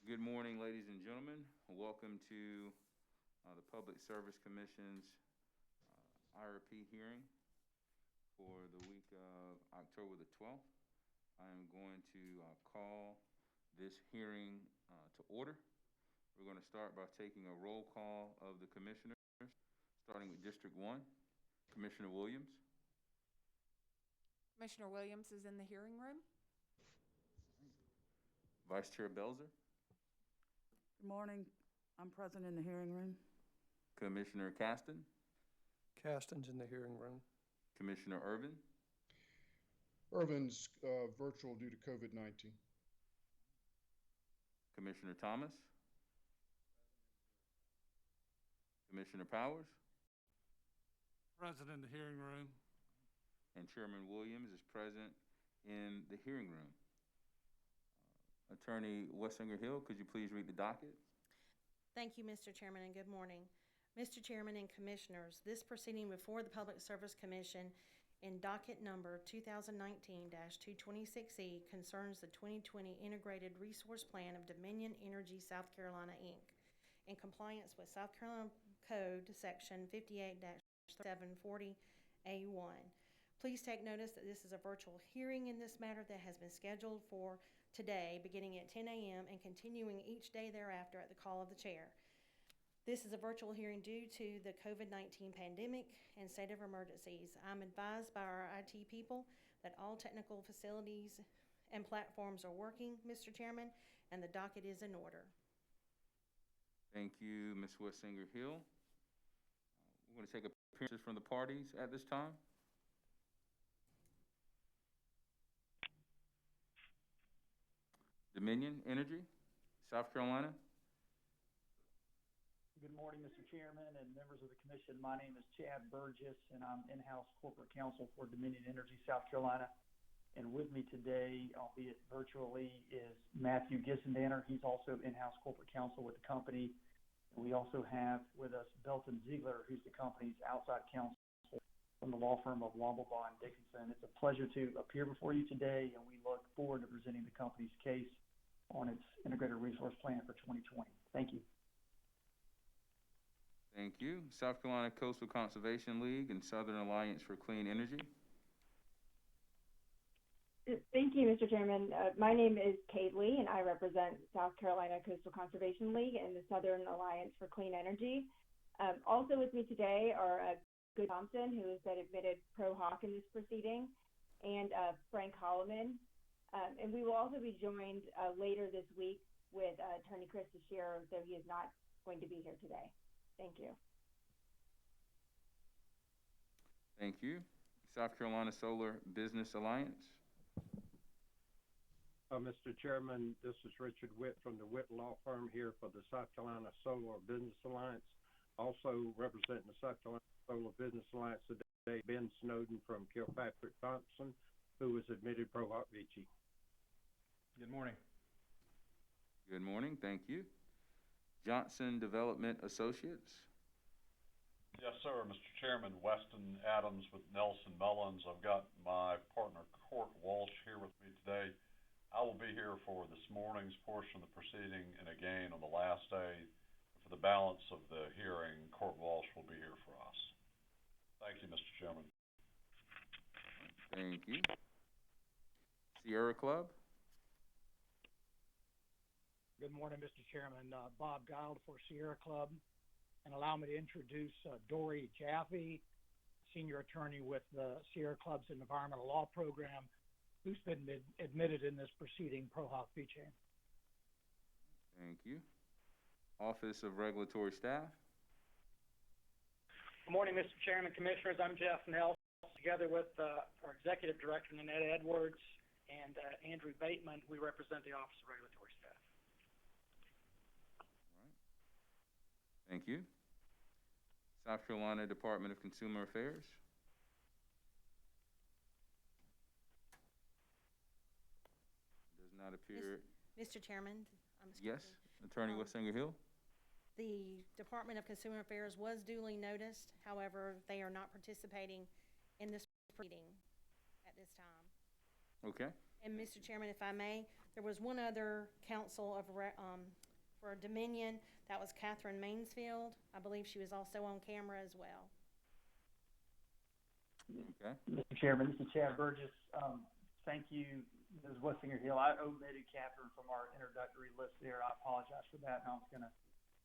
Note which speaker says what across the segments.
Speaker 1: Good morning, ladies and gentlemen. Welcome to the Public Service Commission's IRP hearing for the week of October the 12th. I am going to call this hearing to order. We're going to start by taking a roll call of the commissioners, starting with District 1. Commissioner Williams.
Speaker 2: Commissioner Williams is in the hearing room.
Speaker 1: Vice Chair Belzer.
Speaker 3: Good morning. I'm present in the hearing room.
Speaker 1: Commissioner Caston.
Speaker 4: Caston's in the hearing room.
Speaker 1: Commissioner Irvin.
Speaker 5: Irvin's virtual due to COVID-19.
Speaker 1: Commissioner Thomas. Commissioner Powers.
Speaker 6: Present in the hearing room.
Speaker 1: And Chairman Williams is present in the hearing room. Attorney Wessinger Hill, could you please read the docket?
Speaker 7: Thank you, Mr. Chairman, and good morning. Mr. Chairman and Commissioners, this proceeding before the Public Service Commission in docket number 2019-226E concerns the 2020 Integrated Resource Plan of Dominion Energy South Carolina, Inc. in compliance with South Carolina Code Section 58-740A1. Please take notice that this is a virtual hearing in this matter that has been scheduled for today, beginning at 10 a.m. and continuing each day thereafter at the call of the chair. This is a virtual hearing due to the COVID-19 pandemic and state of emergencies. I'm advised by our IT people that all technical facilities and platforms are working, Mr. Chairman, and the docket is in order.
Speaker 1: Thank you, Ms. Wessinger Hill. We're going to take appearances from the parties at this time. Dominion Energy, South Carolina.
Speaker 8: Good morning, Mr. Chairman and members of the Commission. My name is Chad Burgess, and I'm in-house corporate counsel for Dominion Energy, South Carolina. And with me today, albeit virtually, is Matthew Gissendanner. He's also in-house corporate counsel with the company. And we also have with us Belton Ziegler, who's the company's outside counsel from the law firm of Womblebaugh and Dickinson. It's a pleasure to appear before you today, and we look forward to presenting the company's case on its integrated resource plan for 2020. Thank you.
Speaker 1: Thank you. South Carolina Coastal Conservation League and Southern Alliance for Clean Energy.
Speaker 9: Thank you, Mr. Chairman. My name is Kate Lee, and I represent South Carolina Coastal Conservation League and the Southern Alliance for Clean Energy. Also with me today are Good Thompson, who has been admitted pro hoc in this proceeding, and Frank Holloman. And we will also be joined later this week with Attorney Chris Teixeira, though he is not going to be here today. Thank you.
Speaker 1: Thank you. South Carolina Solar Business Alliance.
Speaker 4: Mr. Chairman, this is Richard Witt from the Witt Law Firm here for the South Carolina Solar Business Alliance. Also representing the South Carolina Solar Business Alliance today, Ben Snowden from Kilpatrick Thompson, who was admitted pro hoc vici.
Speaker 6: Good morning.
Speaker 1: Good morning. Thank you. Johnson Development Associates.
Speaker 10: Yes, sir, Mr. Chairman. Weston Adams with Nelson Mullins. I've got my partner, Court Walsh, here with me today. I will be here for this morning's portion of the proceeding, and again on the last day. For the balance of the hearing, Court Walsh will be here for us. Thank you, Mr. Chairman.
Speaker 1: Thank you. Sierra Club.
Speaker 11: Good morning, Mr. Chairman. Bob Guild for Sierra Club. And allow me to introduce Dory Jaffe, senior attorney with the Sierra Club's Environmental Law Program, who's been admitted in this proceeding pro hoc vici.
Speaker 1: Thank you. Office of Regulatory Staff.
Speaker 11: Good morning, Mr. Chairman, Commissioners. I'm Jeff Nelson, together with our Executive Director, Nanette Edwards, and Andrew Bateman. We represent the Office of Regulatory Staff.
Speaker 1: Thank you. South Carolina Department of Consumer Affairs. Does not appear.
Speaker 7: Mr. Chairman.
Speaker 1: Yes, Attorney Wessinger Hill.
Speaker 7: The Department of Consumer Affairs was duly noticed. However, they are not participating in this proceeding at this time.
Speaker 1: Okay.
Speaker 7: And Mr. Chairman, if I may, there was one other council for Dominion, that was Catherine Mainsfield. I believe she was also on camera as well.
Speaker 1: Okay.
Speaker 8: Mr. Chairman, this is Chad Burgess. Thank you, Ms. Wessinger Hill. I omitted Catherine from our introductory list there. I apologize for that, and I was going to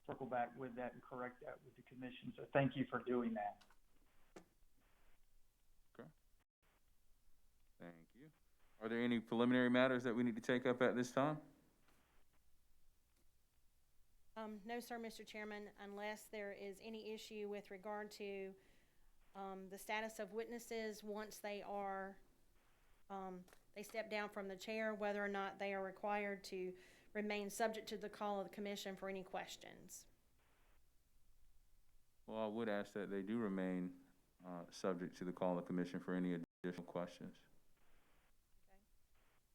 Speaker 8: circle back with that and correct that with the commission. So thank you for doing that.
Speaker 1: Okay. Thank you. Are there any preliminary matters that we need to take up at this time?
Speaker 7: No, sir, Mr. Chairman, unless there is any issue with regard to the status of witnesses once they are, they step down from the chair, whether or not they are required to remain subject to the call of the commission for any questions.
Speaker 1: Well, I would ask that they do remain subject to the call of the commission for any additional questions.
Speaker 7: Okay.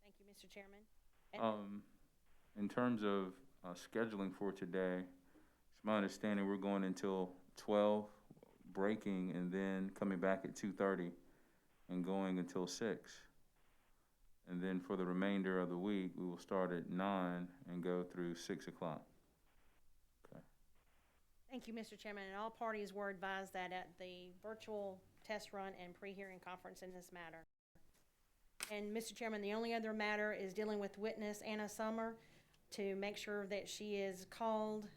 Speaker 7: Thank you, Mr. Chairman.
Speaker 1: In terms of scheduling for today, it's my understanding we're going until 12, breaking, and then coming back at 2:30 and going until 6. And then for the remainder of the week, we will start at 9 and go through 6 o'clock. Okay.
Speaker 7: Thank you, Mr. Chairman, and all parties were advised that at the virtual test run and pre-hearing conference in this matter. And Mr. Chairman, the only other matter is dealing with witness Anna Summer to make sure that she is called,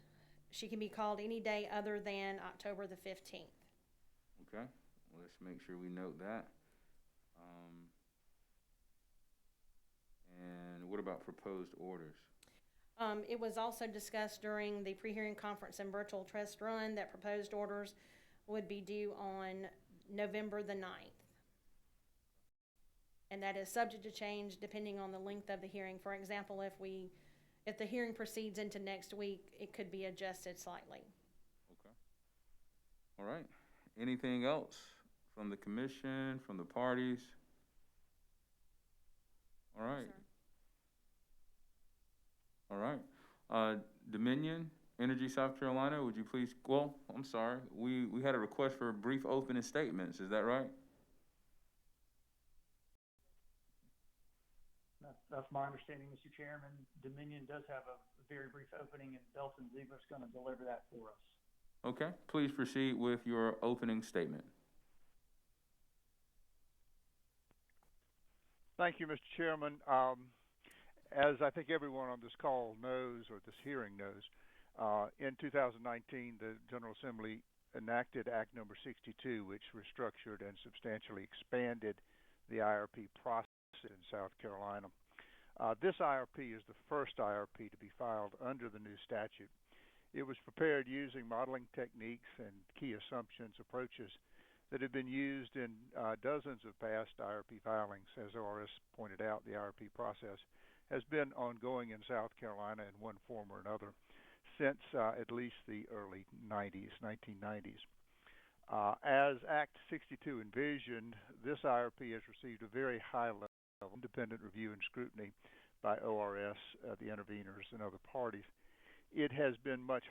Speaker 7: she can be called any day other than October the 15th.
Speaker 1: Okay, well, let's make sure we note that. And what about proposed orders?
Speaker 7: It was also discussed during the pre-hearing conference and virtual test run that proposed orders would be due on November the 9th. And that is subject to change depending on the length of the hearing. For example, if the hearing proceeds into next week, it could be adjusted slightly.
Speaker 1: Okay. All right. Anything else from the commission, from the parties? All right.
Speaker 7: Yes,
Speaker 1: All right. Dominion Energy South Carolina, would you please, well, I'm sorry. We had a request for brief opening statements. Is that right?
Speaker 8: That's my understanding, Mr. Chairman. Dominion does have a very brief opening, and Belton Ziegler's going to deliver that for us.
Speaker 1: Okay, please proceed with your opening statement.
Speaker 12: Thank you, Mr. Chairman. As I think everyone on this call knows, or this hearing knows, in 2019, the General Assembly enacted Act Number 62, which restructured and substantially expanded the IRP process in South Carolina. This IRP is the first IRP to be filed under the new statute. It was prepared using modeling techniques and key assumptions approaches that have been used in dozens of past IRP filings. As ORS pointed out, the IRP process has been ongoing in South Carolina in one form or another since at least the early 1990s. As Act 62 envisioned, this IRP has received a very high level of independent review and scrutiny by ORS, the interveners, and other parties. It has been much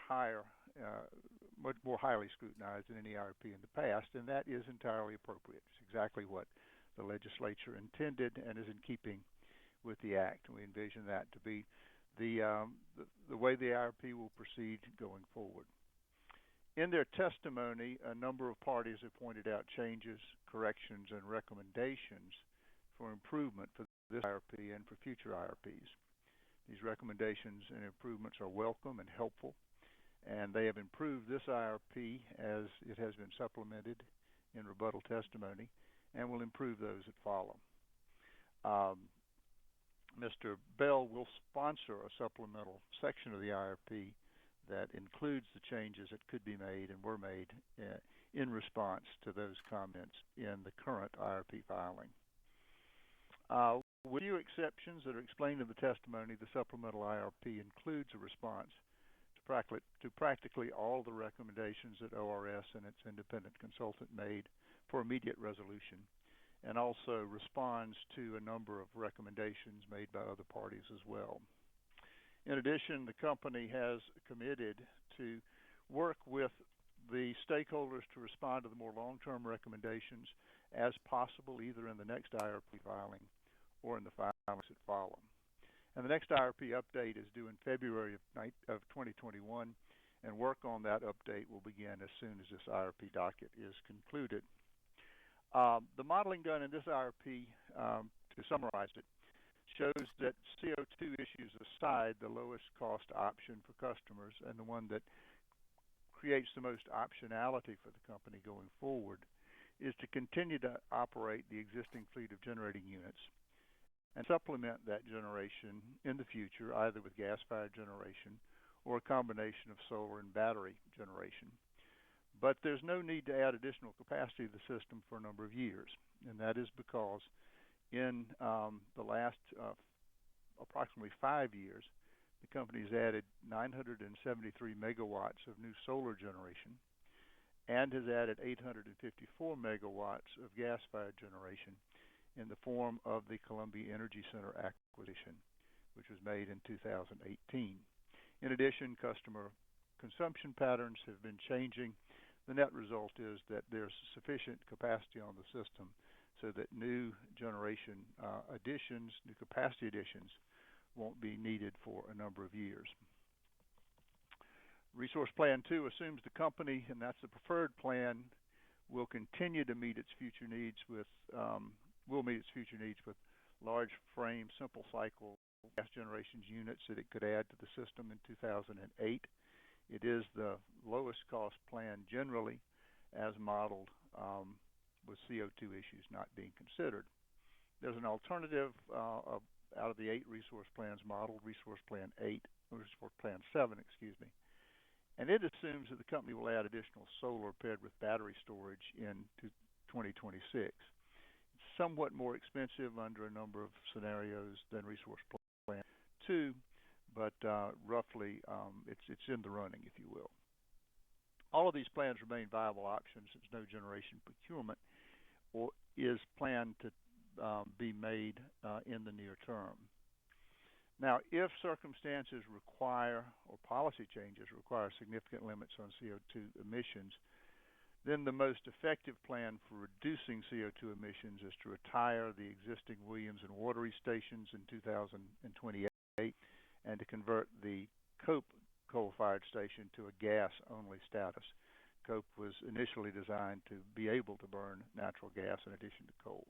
Speaker 12: more highly scrutinized than any IRP in the past, and that is entirely appropriate. It's exactly what the legislature intended and is in keeping with the Act. We envision that to be the way the IRP will proceed going forward. In their testimony, a number of parties have pointed out changes, corrections, and recommendations for improvement for this IRP and for future IRPs. These recommendations and improvements are welcome and helpful, and they have improved this IRP as it has been supplemented in rebuttal testimony, and will improve those that follow. Mr. Bell will sponsor a supplemental section of the IRP that includes the changes that could be made and were made in response to those comments in the current IRP filing. With few exceptions that are explained in the testimony, the supplemental IRP includes a response to practically all the recommendations that ORS and its independent consultant made for immediate resolution, and also responds to a number of recommendations made by other parties as well. In addition, the company has committed to work with the stakeholders to respond to the more long-term recommendations as possible, either in the next IRP filing or in the filing that follow. And the next IRP update is due in February of 2021, and work on that update will begin as soon as this IRP docket is concluded. The modeling done in this IRP, to summarize it, shows that CO2 issues aside, the lowest cost option for customers and the one that creates the most optionality for the company going forward is to continue to operate the existing fleet of generating units and supplement that generation in the future either with gas-fired generation or a combination of solar and battery generation. But there's no need to add additional capacity to the system for a number of years, and that is because in the last approximately 5 years, the company's added 973 megawatts of new solar generation and has added 854 megawatts of gas-fired generation in the form of the Columbia Energy Center acquisition, which was made in 2018. In addition, customer consumption patterns have been changing. The net result is that there's sufficient capacity on the system so that new generation additions, new capacity additions, won't be needed for a number of years. Resource Plan 2 assumes the company, and that's the preferred plan, will continue to meet its future needs with large frame, simple cycle gas generation units that it could add to the system in 2008. It is the lowest cost plan generally as modeled with CO2 issues not being considered. There's an alternative out of the 8 resource plans modeled, Resource Plan 7, excuse me. And it assumes that the company will add additional solar paired with battery storage in 2026. It's somewhat more expensive under a number of scenarios than Resource Plan 2, but roughly it's in the running, if you will. All of these plans remain viable options since no generation procurement or is planned to be made in the near term. Now, if circumstances require or policy changes require significant limits on CO2 emissions, then the most effective plan for reducing CO2 emissions is to retire the existing Williams and Watery stations in 2028 and to convert the Cope coal-fired station to a gas-only status. Cope was initially designed to be able to burn natural gas in addition to coal.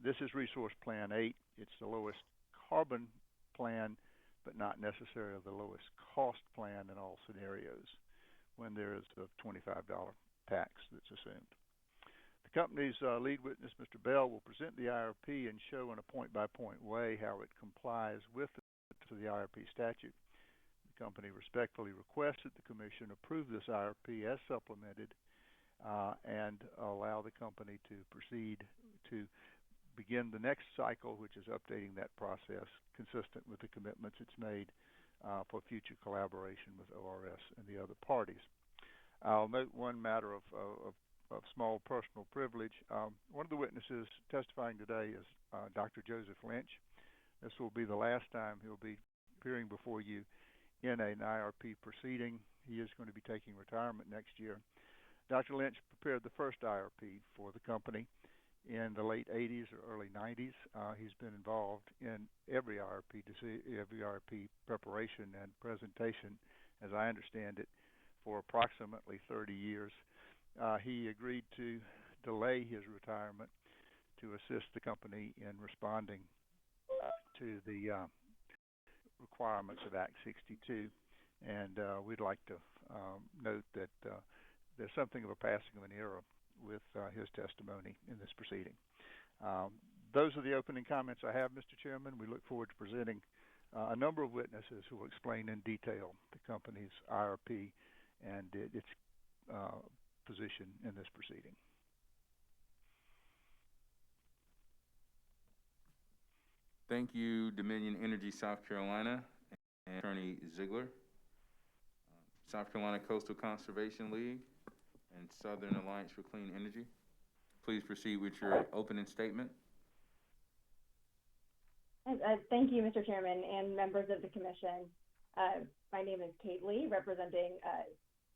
Speaker 12: This is Resource Plan 8. It's the lowest carbon plan, but not necessarily the lowest cost plan in all scenarios when there is a $25 tax that's assumed. The company's lead witness, Mr. Bell, will present the IRP and show in a point-by-point way how it complies with the IRP statute. The company respectfully requests that the Commission approve this IRP as supplemented and allow the company to proceed to begin the next cycle, which is updating that process consistent with the commitments it's made for future collaboration with ORS and the other parties. I'll note one matter of small personal privilege. One of the witnesses testifying today is Dr. Joseph Lynch. This will be the last time he'll be appearing before you in an IRP proceeding. He is going to be taking retirement next year. Dr. Lynch prepared the first IRP for the company in the late 80s or early 90s. He's been involved in every IRP preparation and presentation, as I understand it, for approximately 30 years. He agreed to delay his retirement to assist the company in responding to the requirements of Act 62. And we'd like to note that there's something of a passing of an era with his testimony in this proceeding. Those are the opening comments I have, Mr. Chairman. We look forward to presenting a number of witnesses who will explain in detail the company's IRP and its position in this proceeding.
Speaker 1: Thank you, Dominion Energy South Carolina and Attorney Ziegler. South Carolina Coastal Conservation League and Southern Alliance for Clean Energy. Please proceed with your opening statement.
Speaker 9: Thank you, Mr. Chairman and members of the Commission. My name is Kate Lee, representing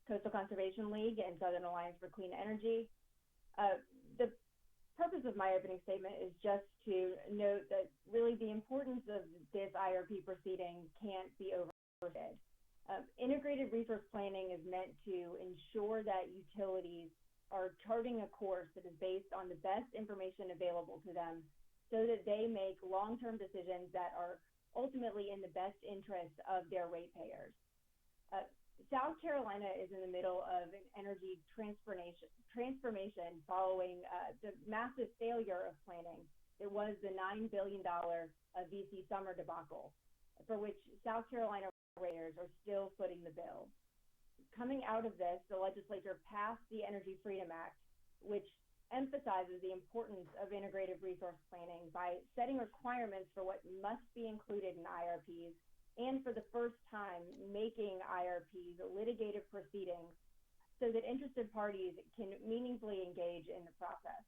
Speaker 9: Coastal Conservation League and Southern Alliance for Clean Energy. The purpose of my opening statement is just to note that really the importance of this IRP proceeding can't be overstated. Integrated resource planning is meant to ensure that utilities are charting a course that is based on the best information available to them so that they make long-term decisions that are ultimately in the best interest of their ratepayers. South Carolina is in the middle of an energy transformation following the massive failure of planning. It was the $9 billion VC summer debacle, for which South Carolina ratepayers are still footing the bill. Coming out of this, the legislature passed the Energy Freedom Act, which emphasizes the importance of integrated resource planning by setting requirements for what must be included in IRPs, and for the first time making IRPs litigated proceedings so that interested parties can meaningfully engage in the process.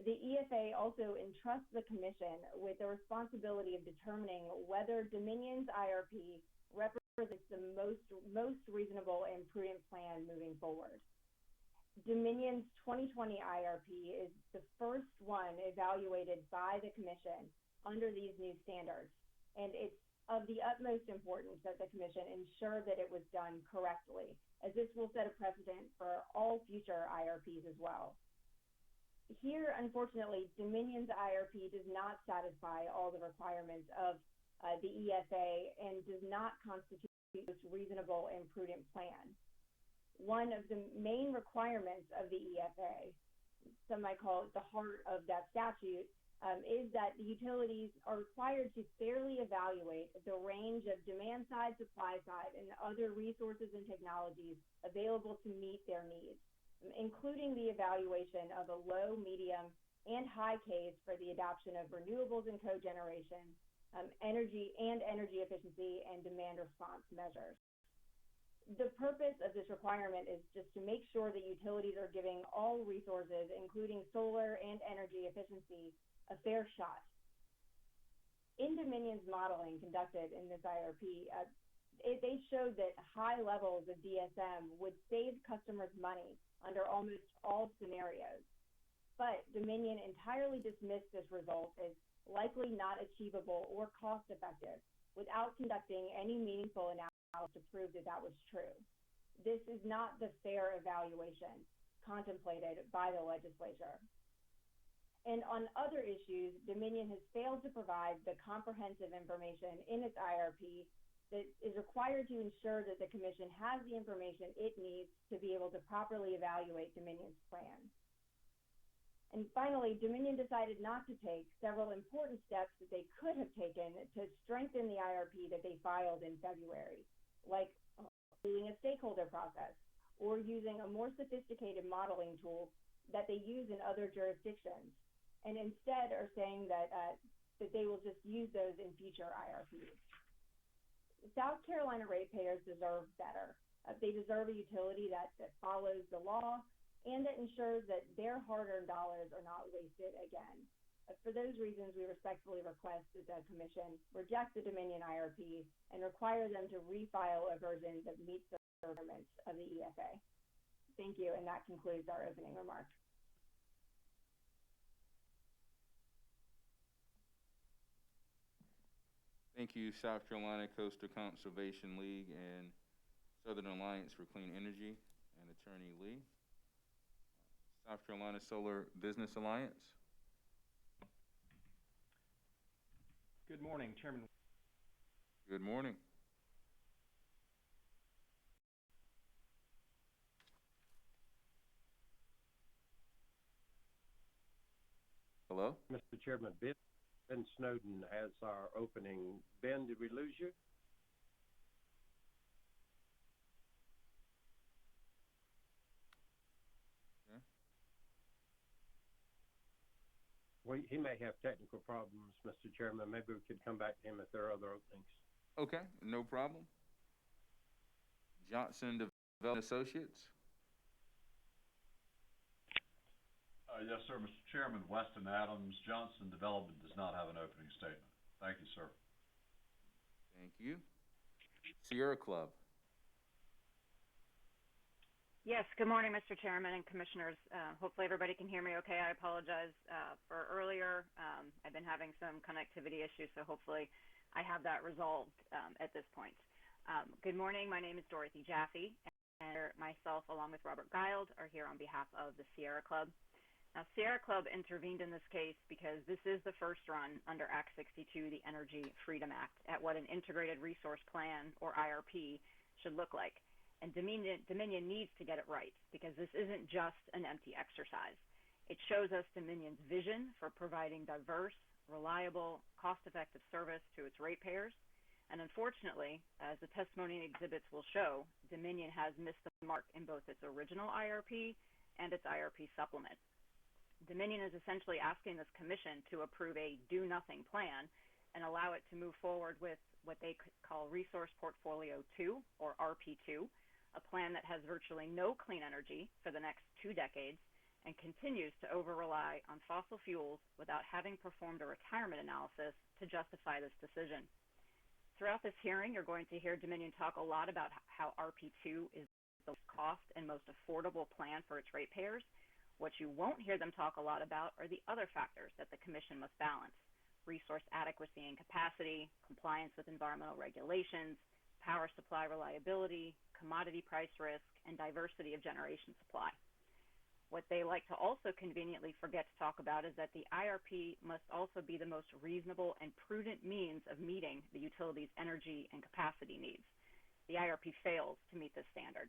Speaker 9: The EFA also entrusts the Commission with the responsibility of determining whether Dominion's IRP represents the most reasonable and prudent plan moving forward. Dominion's 2020 IRP is the first one evaluated by the Commission under these new standards, and it's of the utmost importance that the Commission ensure that it was done correctly, as this will set a precedent for all future IRPs as well. Here, unfortunately, Dominion's IRP does not satisfy all the requirements of the EFA and does not constitute the most reasonable and prudent plan. One of the main requirements of the EFA, some might call it the heart of that statute, is that the utilities are required to fairly evaluate the range of demand side, supply side, and other resources and technologies available to meet their needs, including the evaluation of a low, medium, and high case for the adoption of renewables and cogeneration, energy efficiency, and demand response measures. The purpose of this requirement is just to make sure that utilities are giving all resources, including solar and energy efficiency, a fair shot. In Dominion's modeling conducted in this IRP, they showed that high levels of DSM would save customers money under almost all scenarios. But Dominion entirely dismissed this result as likely not achievable or cost effective without conducting any meaningful analysis to prove that that was true. This is not the fair evaluation contemplated by the legislature. And on other issues, Dominion has failed to provide the comprehensive information in its IRP that is required to ensure that the Commission has the information it needs to be able to properly evaluate Dominion's plan. And finally, Dominion decided not to take several important steps that they could have taken to strengthen the IRP that they filed in February, like doing a stakeholder process or using a more sophisticated modeling tool that they use in other jurisdictions, and instead are saying that they will just use those in future IRPs. South Carolina ratepayers deserve better. They deserve a utility that follows the law and that ensures that their hard-earned dollars are not wasted again. For those reasons, we respectfully request that the Commission reject the Dominion IRP and require them to refile a version that meets the requirements of the EFA. Thank you, and that concludes our opening remarks.
Speaker 1: Thank you, South Carolina Coastal Conservation League and Southern Alliance for Clean Energy and Attorney Lee. South Carolina Solar Business Alliance.
Speaker 6: Good morning, Chairman.
Speaker 1: Good morning. Hello?
Speaker 4: Mr. Chairman, Ben Snowden has our opening. Ben, did we lose you?
Speaker 1: Okay.
Speaker 4: Well, he may have technical problems, Mr. Chairman. Maybe we could come back to him if there are other openings.
Speaker 1: Okay, no problem. Johnson Development Associates.
Speaker 10: Yes, sir, Mr. Chairman, Weston Adams, Johnson Development does not have an opening statement. Thank you, sir.
Speaker 1: Thank you. Sierra Club.
Speaker 13: Yes, good morning, Mr. Chairman and Commissioners. Hopefully everybody can hear me okay. I apologize for earlier. I've been having some connectivity issues, so hopefully I have that resolved at this point. Good morning. My name is Dorothy Jaffe, and myself, along with Robert Guild, are here on behalf of the Sierra Club. Now, Sierra Club intervened in this case because this is the first run under Act 62, the Energy Freedom Act, at what an Integrated Resource Plan, or IRP, should look like. And Dominion needs to get it right because this isn't just an empty exercise. It shows us Dominion's vision for providing diverse, reliable, cost-effective service to its ratepayers. And unfortunately, as the testimony and exhibits will show, Dominion has missed the mark in both its original IRP and its IRP supplement. Dominion is essentially asking this commission to approve a do-nothing plan and allow it to move forward with what they call Resource Portfolio 2, or RP2, a plan that has virtually no clean energy for the next 2 decades and continues to over-rely on fossil fuels without having performed a retirement analysis to justify this decision. Throughout this hearing, you're going to hear Dominion talk a lot about how RP2 is the most cost and most affordable plan for its ratepayers. What you won't hear them talk a lot about are the other factors that the Commission must balance: resource adequacy and capacity, compliance with environmental regulations, power supply reliability, commodity price risk, and diversity of generation supply. What they like to also conveniently forget to talk about is that the IRP must also be the most reasonable and prudent means of meeting the utility's energy and capacity needs. The IRP fails to meet this standard.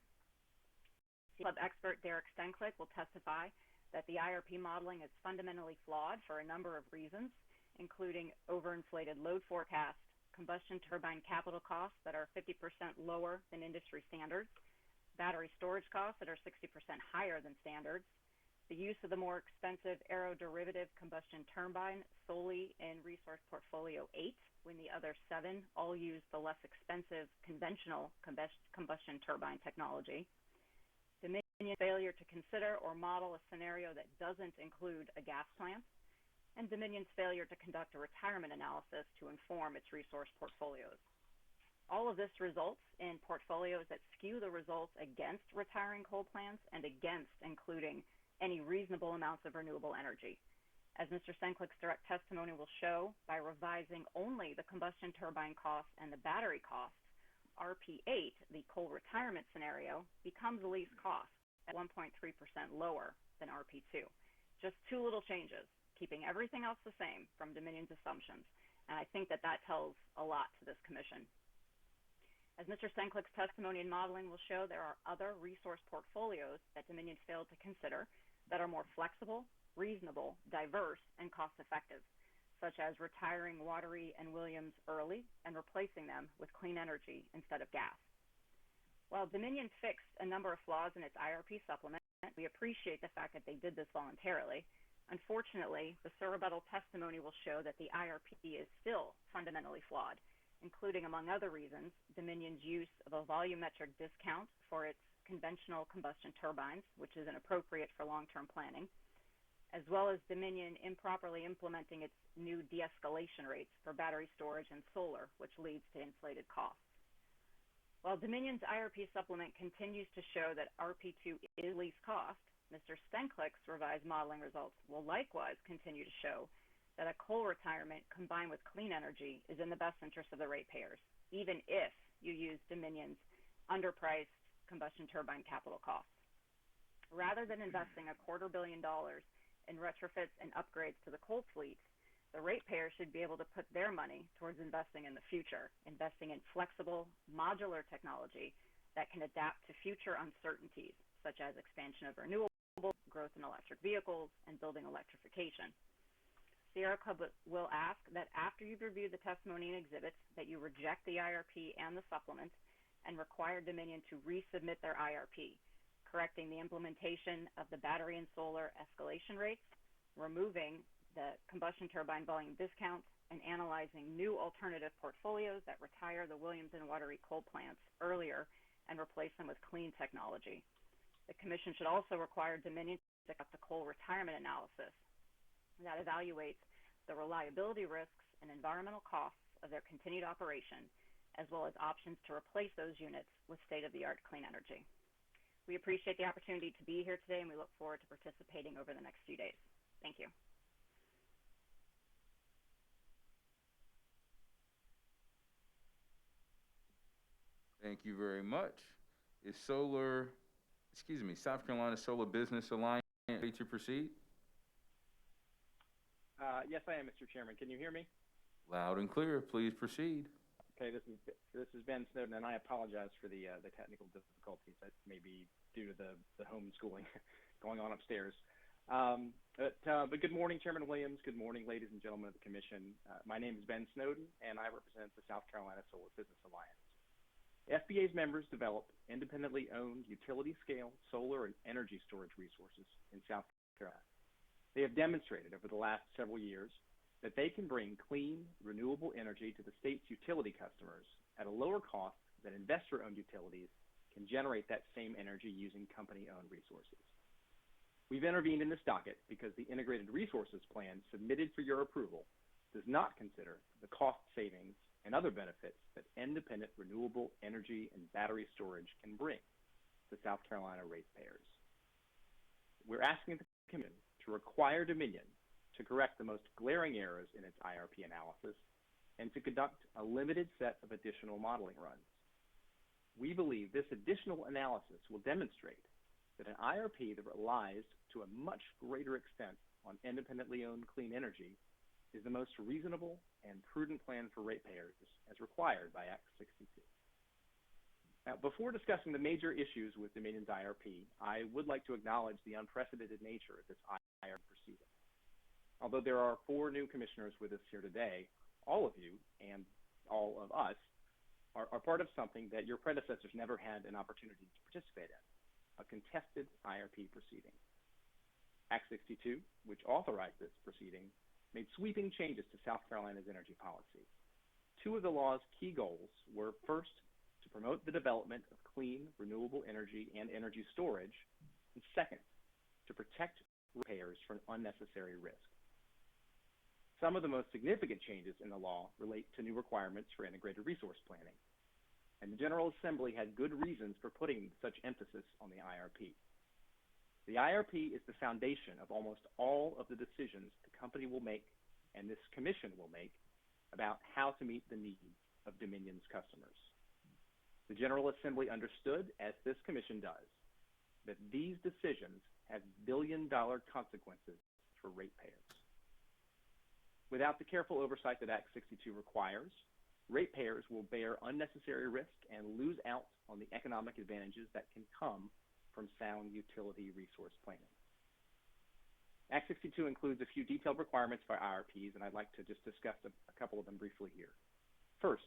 Speaker 13: Club expert Derek Stenklick will testify that the IRP modeling is fundamentally flawed for a number of reasons, including overinflated load forecasts, combustion turbine capital costs that are 50% lower than industry standards, battery storage costs that are 60% higher than standards, the use of the more expensive aeroderivative combustion turbine solely in Resource Portfolio 8, when the other 7 all use the less expensive conventional combustion turbine technology, Dominion's failure to consider or model a scenario that doesn't include a gas plant, and Dominion's failure to conduct a retirement analysis to inform its resource portfolios. All of this results in portfolios that skew the results against retiring coal plants and against including any reasonable amounts of renewable energy. As Mr. Stenklick's direct testimony will show, by revising only the combustion turbine costs and the battery costs, RP8, the coal retirement scenario, becomes the least cost at 1.3% lower than RP2. Just 2 little changes, keeping everything else the same from Dominion's assumptions. And I think that that tells a lot to this commission. As Mr. Stenklick's testimony and modeling will show, there are other resource portfolios that Dominion failed to consider that are more flexible, reasonable, diverse, and cost-effective, such as retiring Wateree and Williams early and replacing them with clean energy instead of gas. While Dominion fixed a number of flaws in its IRP supplement, we appreciate the fact that they did this voluntarily. Unfortunately, the rebuttal testimony will show that the IRP is still fundamentally flawed, including, among other reasons, Dominion's use of a volumetric discount for its conventional combustion turbines, which is inappropriate for long-term planning, as well as Dominion improperly implementing its new de-escalation rates for battery storage and solar, which leads to inflated costs. While Dominion's IRP supplement continues to show that RP2 is least cost, Mr. Stenklick's revised modeling results will likewise continue to show that a coal retirement combined with clean energy is in the best interest of the ratepayers, even if you use Dominion's underpriced combustion turbine capital costs. Rather than investing $250 million in retrofits and upgrades to the coal fleet, the ratepayers should be able to put their money towards investing in the future, investing in flexible, modular technology that can adapt to future uncertainties, such as expansion of renewables, growth in electric vehicles, and building electrification. Sierra Club will ask that after you've reviewed the testimony and exhibits, that you reject the IRP and the supplement and require Dominion to resubmit their IRP, correcting the implementation of the battery and solar escalation rates, removing the combustion turbine volume discount, and analyzing new alternative portfolios that retire the Williams and Wateree coal plants earlier and replace them with clean technology. The Commission should also require Dominion to conduct a coal retirement analysis that evaluates the reliability risks and environmental costs of their continued operation, as well as options to replace those units with state-of-the-art clean energy. We appreciate the opportunity to be here today, and we look forward to participating over the next few days. Thank you.
Speaker 1: Thank you very much. Is South Carolina Solar Business Alliance ready to proceed?
Speaker 6: Yes, I am, Mr. Chairman. Can you hear me?
Speaker 1: Loud and clear. Please proceed.
Speaker 6: Okay, this is Ben Snowden, and I apologize for the technical difficulties. That may be due to the homeschooling going on upstairs. But good morning, Chairman Williams. Good morning, ladies and gentlemen of the Commission. My name is Ben Snowden, and I represent the South Carolina Solar Business Alliance. FBA's members develop independently owned utility-scale solar and energy storage resources in South Carolina. They have demonstrated over the last several years that they can bring clean, renewable energy to the state's utility customers at a lower cost than investor-owned utilities can generate that same energy using company-owned resources. We've intervened in this docket because the Integrated Resources Plan submitted for your approval does not consider the cost savings and other benefits that independent renewable energy and battery storage can bring to South Carolina ratepayers. We're asking the Commission to require Dominion to correct the most glaring errors in its IRP analysis and to conduct a limited set of additional modeling runs. We believe this additional analysis will demonstrate that an IRP that relies to a much greater extent on independently owned clean energy is the most reasonable and prudent plan for ratepayers as required by Act 62. Now, before discussing the major issues with Dominion's IRP, I would like to acknowledge the unprecedented nature of this IRP proceeding. Although there are 4 new commissioners with us here today, all of you and all of us are part of something that your predecessors never had an opportunity to participate in, a contested IRP proceeding. Act 62, which authorized this proceeding, made sweeping changes to South Carolina's energy policy. 2 of the law's key goals were, first, to promote the development of clean, renewable energy and energy storage, and second, to protect ratepayers from unnecessary risk. Some of the most significant changes in the law relate to new requirements for integrated resource planning, and the General Assembly had good reasons for putting such emphasis on the IRP. The IRP is the foundation of almost all of the decisions the company will make and this Commission will make about how to meet the needs of Dominion's customers. The General Assembly understood, as this Commission does, that these decisions have billion-dollar consequences for ratepayers. Without the careful oversight that Act 62 requires, ratepayers will bear unnecessary risk and lose out on the economic advantages that can come from sound utility resource planning. Act 62 includes a few detailed requirements for IRPs, and I'd like to just discuss a couple of them briefly here. First,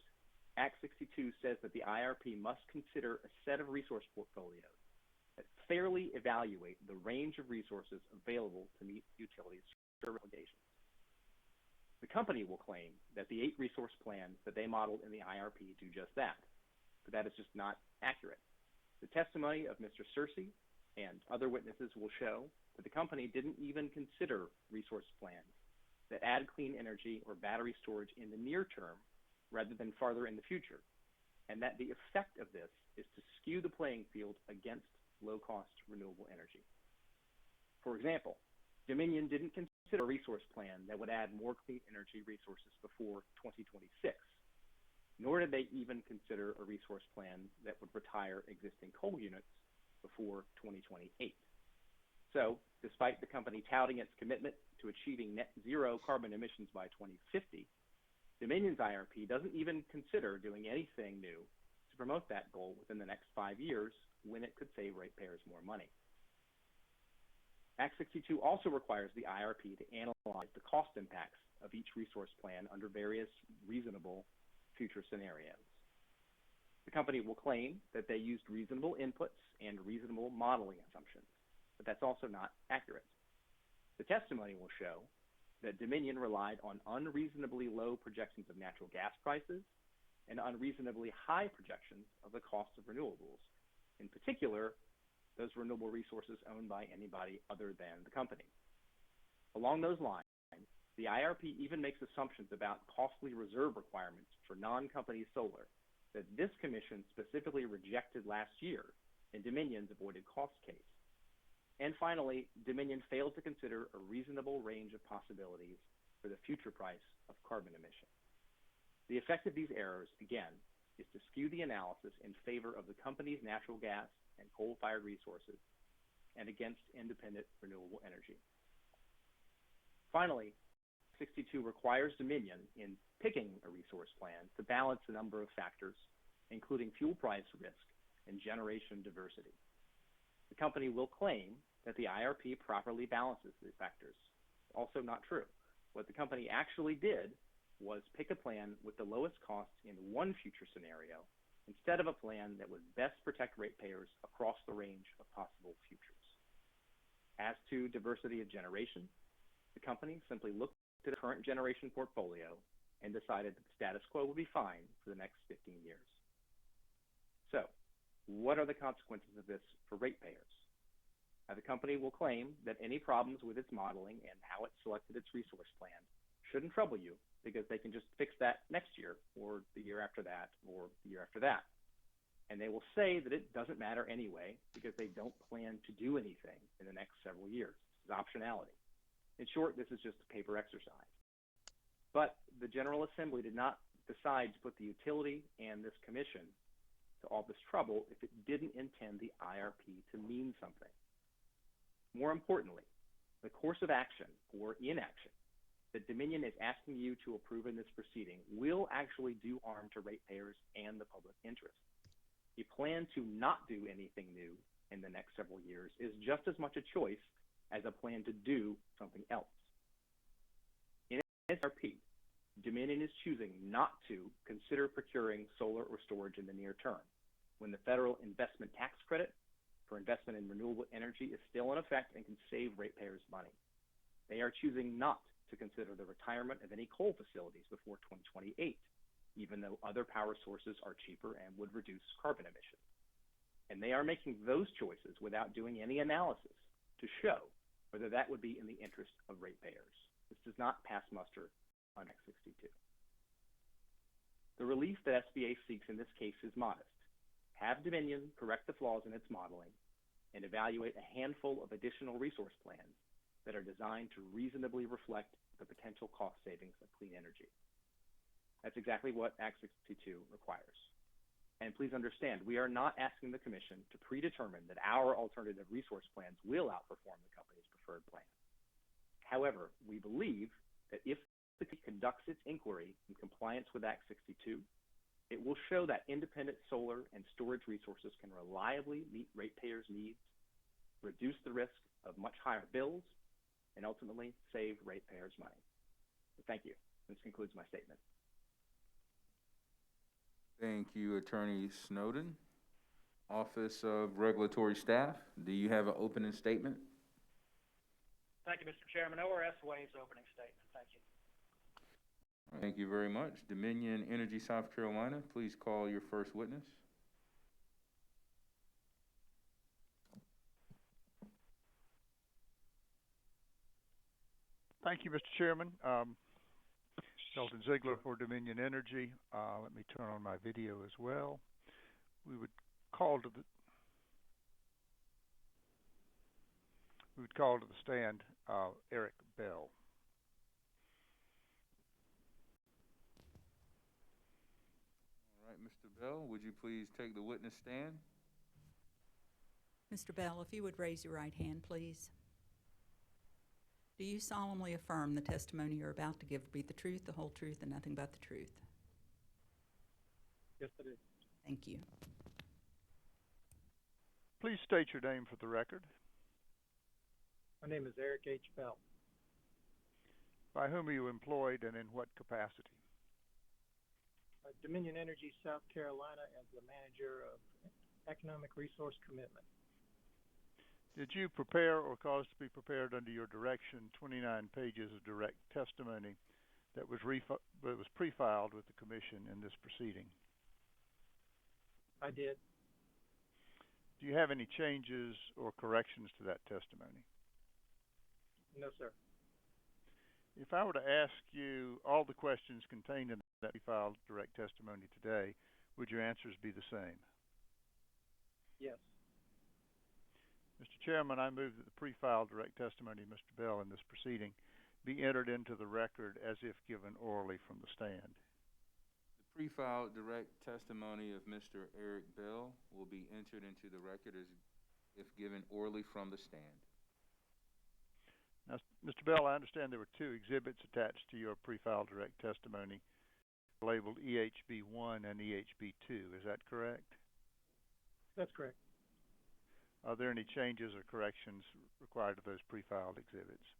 Speaker 6: Act 62 says that the IRP must consider a set of resource portfolios that fairly evaluate the range of resources available to meet utilities' service obligations. The company will claim that the 8 resource plans that they modeled in the IRP do just that, but that is just not accurate. The testimony of Mr. Searcy and other witnesses will show that the company didn't even consider resource plans that add clean energy or battery storage in the near term rather than farther in the future, and that the effect of this is to skew the playing field against low-cost renewable energy. For example, Dominion didn't consider a resource plan that would add more clean energy resources before 2026, nor did they even consider a resource plan that would retire existing coal units before 2028. So, despite the company touting its commitment to achieving net zero carbon emissions by 2050, Dominion's IRP doesn't even consider doing anything new to promote that goal within the next 5 years when it could save ratepayers more money. Act 62 also requires the IRP to analyze the cost impacts of each resource plan under various reasonable future scenarios. The company will claim that they used reasonable inputs and reasonable modeling assumptions, but that's also not accurate. The testimony will show that Dominion relied on unreasonably low projections of natural gas prices and unreasonably high projections of the cost of renewables, in particular, those renewable resources owned by anybody other than the company. Along those lines, the IRP even makes assumptions about costly reserve requirements for non-company solar that this Commission specifically rejected last year in Dominion's avoided cost case. And finally, Dominion failed to consider a reasonable range of possibilities for the future price of carbon emissions. The effect of these errors, again, is to skew the analysis in favor of the company's natural gas and coal-fired resources and against independent renewable energy. Finally, 62 requires Dominion, in picking a resource plan, to balance a number of factors, including fuel price risk and generation diversity. The company will claim that the IRP properly balances these factors. Also not true. What the company actually did was pick a plan with the lowest costs in one future scenario instead of a plan that would best protect ratepayers across the range of possible futures. As to diversity of generation, the company simply looked at the current generation portfolio and decided that the status quo would be fine for the next 15 years. So, what are the consequences of this for ratepayers? The company will claim that any problems with its modeling and how it selected its resource plan shouldn't trouble you because they can just fix that next year or the year after that or the year after that. And they will say that it doesn't matter anyway because they don't plan to do anything in the next several years. This is optionality. In short, this is just a paper exercise. But the General Assembly did not decide to put the utility and this commission to all this trouble if it didn't intend the IRP to mean something. More importantly, the course of action or inaction that Dominion is asking you to approve in this proceeding will actually do harm to ratepayers and the public interest. A plan to not do anything new in the next several years is just as much a choice as a plan to do something else. In SRP, Dominion is choosing not to consider procuring solar or storage in the near term, when the federal investment tax credit for investment in renewable energy is still in effect and can save ratepayers money. They are choosing not to consider the retirement of any coal facilities before 2028, even though other power sources are cheaper and would reduce carbon emissions. And they are making those choices without doing any analysis to show whether that would be in the interest of ratepayers. This does not pass muster on Act 62. The relief that SBA seeks in this case is modest. Have Dominion correct the flaws in its modeling and evaluate a handful of additional resource plans that are designed to reasonably reflect the potential cost savings of clean energy. That's exactly what Act 62 requires. And please understand, we are not asking the Commission to predetermine that our alternative resource plans will outperform the company's preferred plan. However, we believe that if the Commission conducts its inquiry in compliance with Act 62, it will show that independent solar and storage resources can reliably meet ratepayers' needs, reduce the risk of much higher bills, and ultimately save ratepayers money. So thank you. This concludes my statement.
Speaker 1: Thank you, Attorney Snowden. Office of Regulatory Staff, do you have an opening statement?
Speaker 11: Thank you, Mr. Chairman. ORS waives opening statement. Thank you.
Speaker 1: Thank you very much. Dominion Energy South Carolina, please call your first witness.
Speaker 12: Thank you, Mr. Chairman. Shelton Ziegler for Dominion Energy. Let me turn on my video as well. We would call to the stand Eric Bell.
Speaker 1: All right, Mr. Bell, would you please take the witness stand?
Speaker 14: Mr. Bell, if you would raise your right hand, please. Do you solemnly affirm the testimony you're about to give will be the truth, the whole truth, and nothing but the truth?
Speaker 4: Yes, I do.
Speaker 14: Thank you.
Speaker 12: Please state your name for the record.
Speaker 8: My name is Eric H. Bell.
Speaker 12: By whom are you employed and in what capacity?
Speaker 8: Dominion Energy South Carolina as the manager of Economic Resource Commitment.
Speaker 12: Did you prepare or cause to be prepared under your direction 29 pages of direct testimony that was pre-filed with the Commission in this proceeding?
Speaker 8: I did.
Speaker 12: Do you have any changes or corrections to that testimony?
Speaker 8: No, sir.
Speaker 12: If I were to ask you all the questions contained in that pre-filed direct testimony today, would your answers be the same?
Speaker 8: Yes.
Speaker 12: Mr. Chairman, I move that the pre-filed direct testimony of Mr. Bell in this proceeding be entered into the record as if given orally from the stand.
Speaker 1: The pre-filed direct testimony of Mr. Eric Bell will be entered into the record as if given orally from the stand.
Speaker 12: Now, Mr. Bell, I understand there were 2 exhibits attached to your pre-filed direct testimony labeled EHB1 and EHB2. Is that correct?
Speaker 11: That's correct.
Speaker 12: Are there any changes or corrections required to those pre-filed exhibits?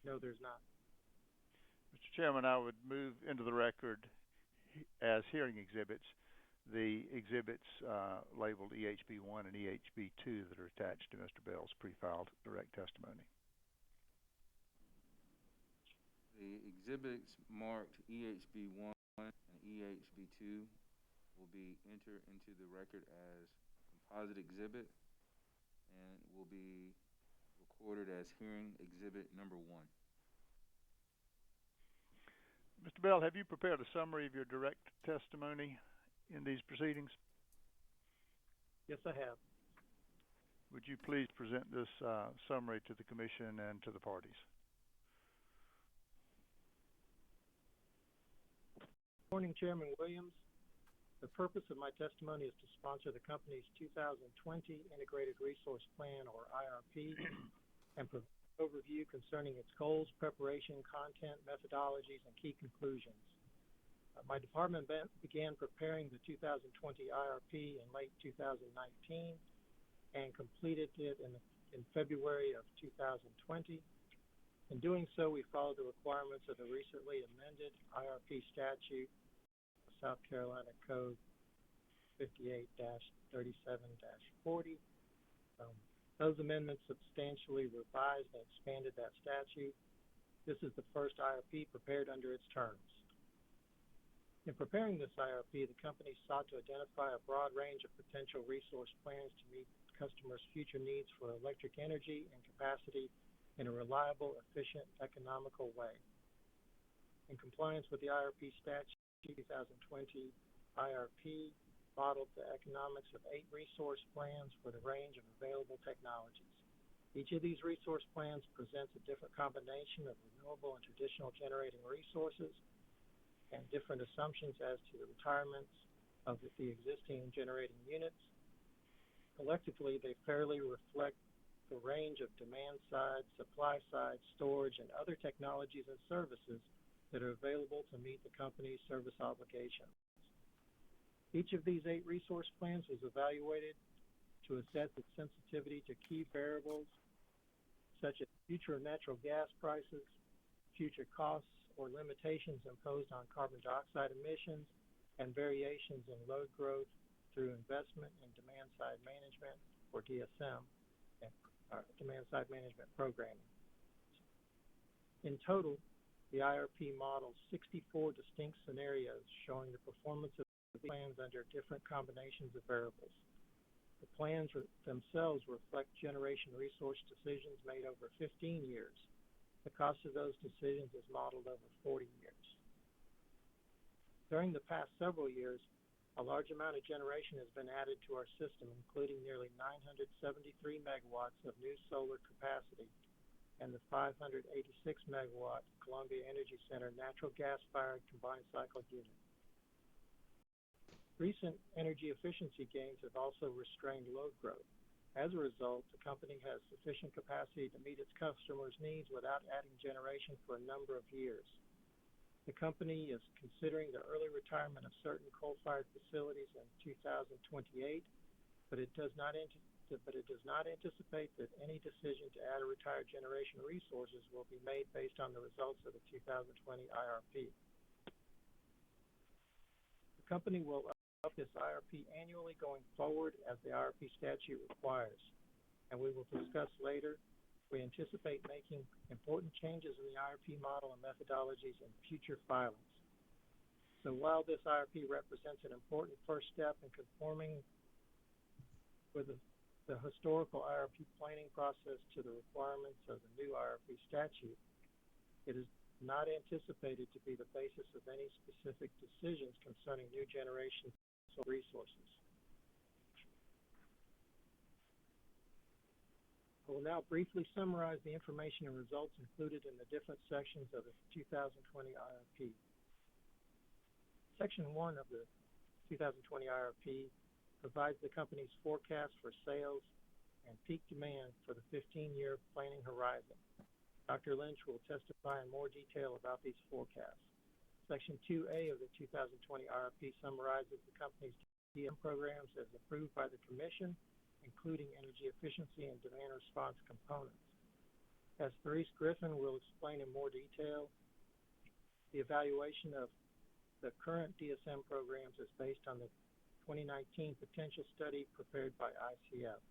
Speaker 11: No, there's not.
Speaker 12: Mr. Chairman, I would move into the record as hearing exhibits the exhibits labeled EHB1 and EHB2 that are attached to Mr. Bell's pre-filed direct testimony.
Speaker 1: The exhibits marked EHB1 and EHB2 will be entered into the record as composite exhibit and will be recorded as hearing exhibit number 1.
Speaker 12: Mr. Bell, have you prepared a summary of your direct testimony in these proceedings?
Speaker 11: Yes, I have.
Speaker 12: Would you please present this summary to the Commission and to the parties?
Speaker 11: Morning, Chairman Williams. The purpose of my testimony is to sponsor the company's 2020 Integrated Resource Plan, or IRP, and provide an overview concerning its goals, preparation, content, methodologies, and key conclusions. My department began preparing the 2020 IRP in late 2019 and completed it in February of 2020. In doing so, we followed the requirements of the recently amended IRP statute, South Carolina Code 58-37-40. Those amendments substantially revised and expanded that statute. This is the first IRP prepared under its terms. In preparing this IRP, the company sought to identify a broad range of potential resource plans to meet customers' future needs for electric energy and capacity in a reliable, efficient, economical way. In compliance with the IRP statute, 2020 IRP modeled the economics of 8 resource plans for the range of available technologies. Each of these resource plans presents a different combination of renewable and traditional generating resources and different assumptions as to the retirements of the existing generating units. Collectively, they fairly reflect the range of demand side, supply side, storage, and other technologies and services that are available to meet the company's service obligations. Each of these 8 resource plans was evaluated to assess its sensitivity to key variables such as future natural gas prices, future costs or limitations imposed on carbon dioxide emissions, and variations in load growth through investment in demand-side management, or DSM, and demand-side management programming. In total, the IRP models 64 distinct scenarios showing the performance of the plans under different combinations of variables. The plans themselves reflect generation resource decisions made over 15 years. The cost of those decisions is modeled over 40 years. During the past several years, a large amount of generation has been added to our system, including nearly 973 megawatts of new solar capacity and the 586 megawatt Columbia Energy Center natural gas-fired combined cycle unit. Recent energy efficiency gains have also restrained load growth. As a result, the company has sufficient capacity to meet its customers' needs without adding generation for a number of years. The company is considering the early retirement of certain coal-fired facilities in 2028, but it does not anticipate that any decision to add or retire generation resources will be made based on the results of the 2020 IRP. The company will up this IRP annually going forward as the IRP statute requires, and we will discuss later. We anticipate making important changes in the IRP model and methodologies in future filings. So while this IRP represents an important first step in conforming with the historical IRP planning process to the requirements of the new IRP statute, it is not anticipated to be the basis of any specific decisions concerning new generation resources. will now briefly summarize the information and results included in the different sections of the 2020 IRP. Section 1 of the 2020 IRP provides the company's forecast for sales and peak demand for the 15-year planning horizon. Dr. Lynch will testify in more detail about these forecasts. Section 2A of the 2020 IRP summarizes the company's DN programs as approved by the Commission, including energy efficiency and demand response components. As Therese Griffin will explain in more detail, the evaluation of the current DSM programs is based on the 2019 potential study prepared by ICF.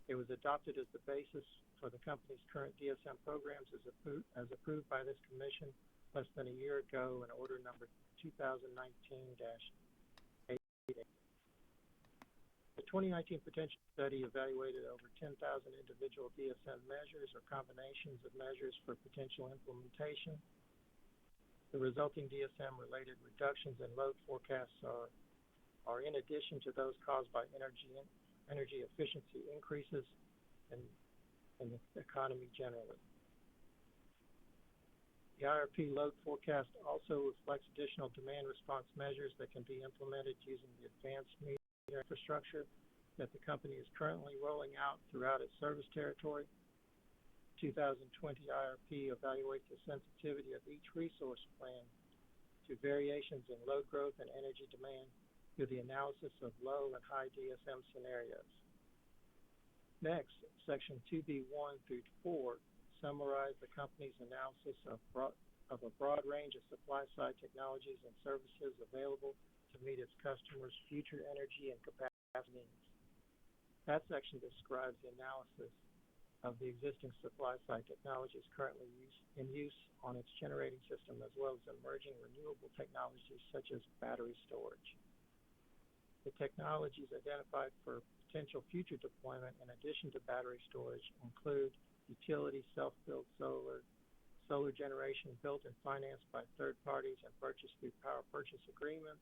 Speaker 11: It was adopted as the basis for the company's current DSM programs as approved by this Commission less than a year ago in order number 2019-88. The 2019 potential study evaluated over 10,000 individual DSM measures or combinations of measures for potential implementation. The resulting DSM-related reductions in load forecasts are in addition to those caused by energy efficiency increases in the economy generally. The IRP load forecast also reflects additional demand response measures that can be implemented using the advanced meter infrastructure that the company is currently rolling out throughout its service territory. 2020 IRP evaluates the sensitivity of each resource plan to variations in load growth and energy demand through the analysis of low and high DSM scenarios. Next, Section 2B1 through 4 summarize the company's analysis of a broad range of supply-side technologies and services available to meet its customers' future energy and capacity needs. That section describes the analysis of the existing supply-side technologies currently in use on its generating system, as well as emerging renewable technologies such as battery storage. The technologies identified for potential future deployment in addition to battery storage include utility self-built solar generation built and financed by third parties and purchased through power agreements,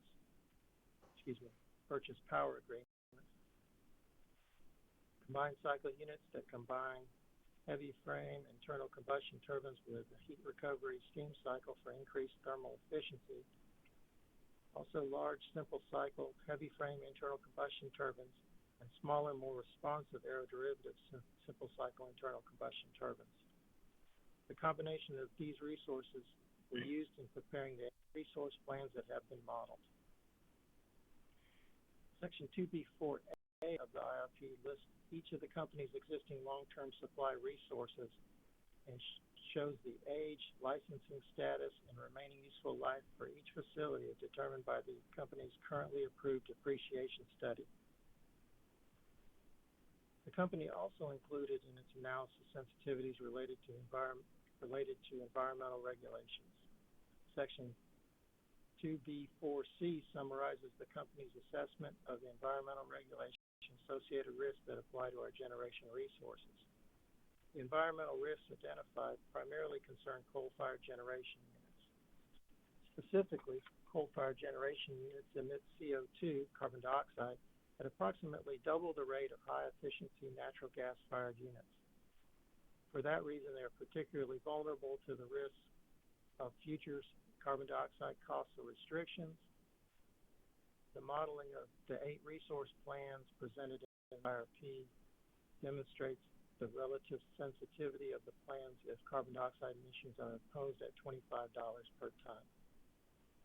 Speaker 11: combined cycle units that combine heavy frame internal combustion turbines with a heat recovery steam cycle for increased thermal efficiency. Also large simple cycle heavy frame internal combustion turbines and smaller, more responsive aeroderivative simple cycle internal combustion turbines. The combination of these resources were used in preparing the resource plans that have been modeled. Section 2B4A of the IRP lists each of the company's existing long-term supply resources and shows the age, licensing status, and remaining useful life for each facility as determined by the company's currently approved depreciation study. The company also included in its analysis sensitivities related to environmental regulations. Section 2B4C summarizes the company's assessment of the environmental regulations associated risks that apply to our generation resources. The environmental risks identified primarily concern coal-fired generation units. Specifically, coal-fired generation units emit CO2, carbon dioxide, at approximately double the rate of high-efficiency natural gas-fired units. For that reason, they are particularly vulnerable to the risks of future carbon dioxide costs or restrictions. The modeling of the 8 resource plans presented in IRP demonstrates the relative sensitivity of the plans if carbon dioxide emissions are imposed at $25 per ton.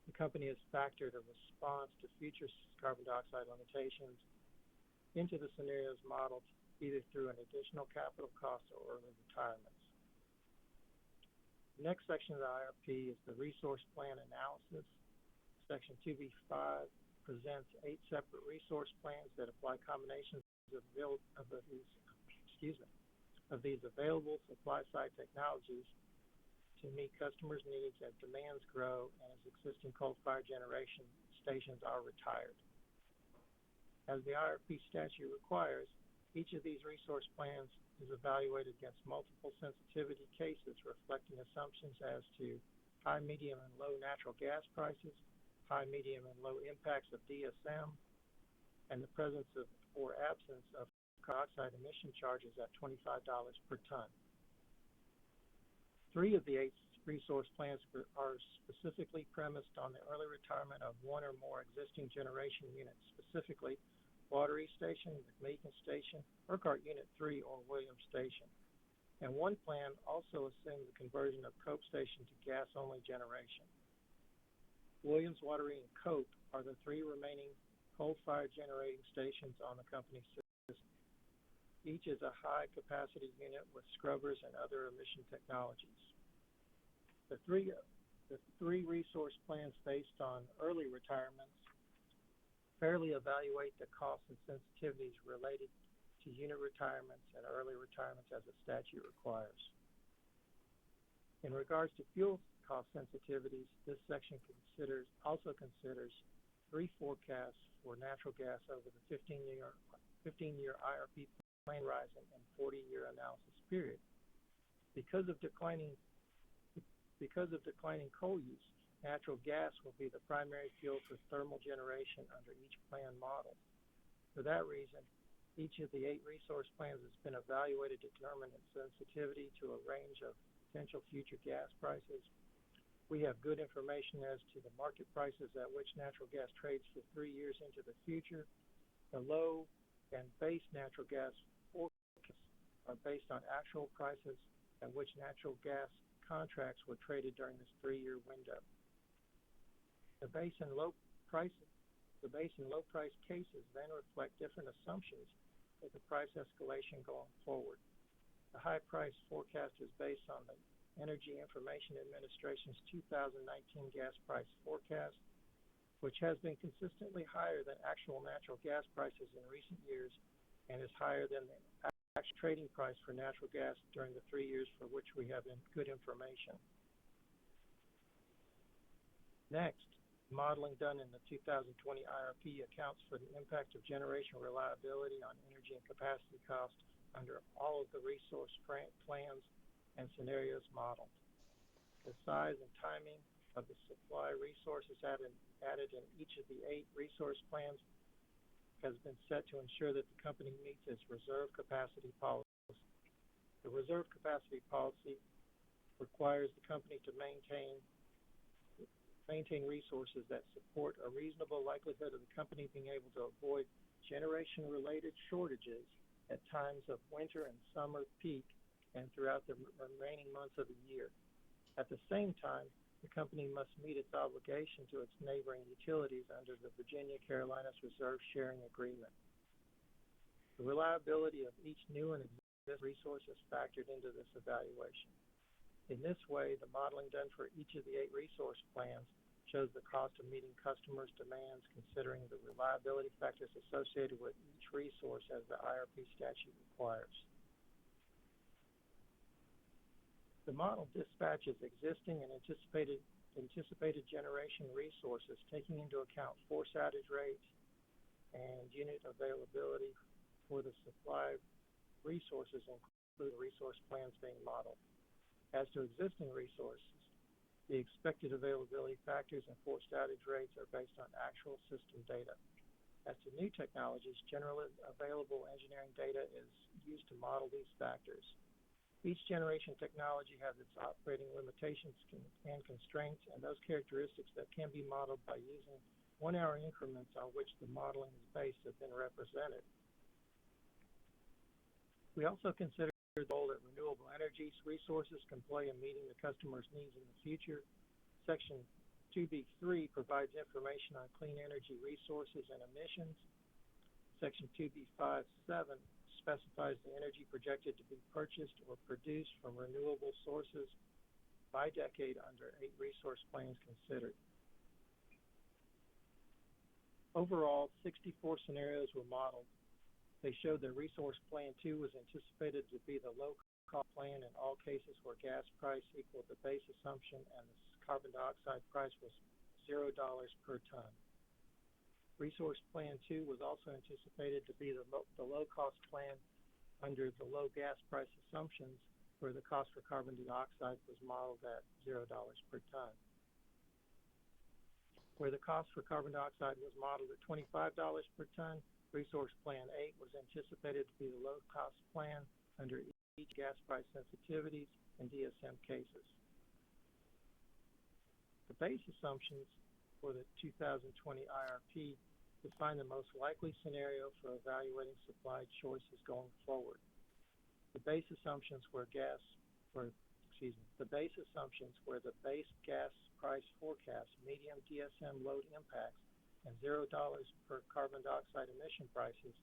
Speaker 11: The company has factored a response to future carbon dioxide limitations into the scenarios modeled either through an additional capital cost or early retirements. The next section of the IRP is the resource plan analysis. Section 2B5 presents 8 separate resource plans that apply combinations of these available supply-side technologies to meet customers' needs as demands grow and as existing coal-fired generation stations are retired. As the IRP statute requires, each of these resource plans is evaluated against multiple sensitivity cases reflecting assumptions as to high, medium, and low natural gas prices, high, medium, and low impacts of DSM, and the presence of or absence of dioxide emission charges at $25 per ton. 3 of the 8 resource plans are specifically premised on the early retirement of one or more existing generation units, specifically Water East Station, McMeekin Station, Urquhart Unit 3, or Williams Station. And one plan also assumed the conversion of Cope Station to gas-only generation. Williams, Wateree, and Cope are the 3 remaining coal-fired generating stations on the company's system. Each is a high-capacity unit with scrubbers and other emission technologies. The three resource plans based on early retirements fairly evaluate the costs and sensitivities related to unit retirements and early retirements as the statute requires. In regards to fuel cost sensitivities, this section also considers 3 forecasts for natural gas over the 15-year IRP plan horizon and 40-year analysis period. Because of declining coal use, natural gas will be the primary fuel for thermal generation under each plan model. For that reason, each of the 8 resource plans has been evaluated to determine its sensitivity to a range of potential future gas prices. We have good information as to the market prices at which natural gas trades for 3 years into the future. The low and base natural gas forecasts are based on actual prices at which natural gas contracts were traded during this 3-year window. The base and low price cases then reflect different assumptions for the price escalation going forward. The high price forecast is based on the Energy Information Administration's 2019 gas price forecast, which has been consistently higher than actual natural gas prices in recent years and is higher than the actual trading price for natural gas during the 3 years for which we have good information. Next, modeling done in the 2020 IRP accounts for the impact of generation reliability on energy and capacity cost under all of the resource plans and scenarios modeled. The size and timing of the supply resources added in each of the 8 resource plans has been set to ensure that the company meets its reserve capacity policy. The reserve capacity policy requires the company to maintain resources that support a reasonable likelihood of the company being able to avoid generation-related shortages at times of winter and summer peak and throughout the remaining months of the year. At the same time, the company must meet its obligation to its neighboring utilities under the Virginia-Carolinas Reserve Sharing Agreement. The reliability of each new and existing resource is factored into this evaluation. In this way, the modeling done for each of the 8 resource plans shows the cost of meeting customers' demands considering the reliability factors associated with each resource as the IRP statute requires. The model dispatches existing and anticipated generation resources, taking into account force outage rates and unit availability for the supply resources, including resource plans being modeled. As to existing resources, the expected availability factors and forced outage rates are based on actual system data. As to new technologies, generally available engineering data is used to model these factors. Each generation technology has its operating limitations and constraints, and those characteristics that can be modeled by using 1-hour increments on which the modeling is based have been represented. We also consider the role that renewable energy resources can play in meeting the customer's needs in the future. Section 2B3 provides information on clean energy resources and emissions. Section 2B5(7) specifies the energy projected to be purchased or produced from renewable sources by decade under 8 resource plans considered. Overall, 64 scenarios were modeled. They showed that Resource Plan 2 was anticipated to be the low-cost plan in all cases where gas price equaled the base assumption and the carbon dioxide price was $0 per ton. Resource Plan 2 was also anticipated to be the low-cost plan under the low gas price assumptions where the cost for carbon dioxide was modeled at $0 per ton. Where the cost for carbon dioxide was modeled at $25 per ton, Resource Plan 8 was anticipated to be the low-cost plan under each gas price sensitivities and DSM cases. The base assumptions for the 2020 IRP define the most likely scenario for evaluating supply choices going forward. The base assumptions were the base assumptions were the base gas price forecast, medium DSM load impacts, and $0 per carbon dioxide emission prices.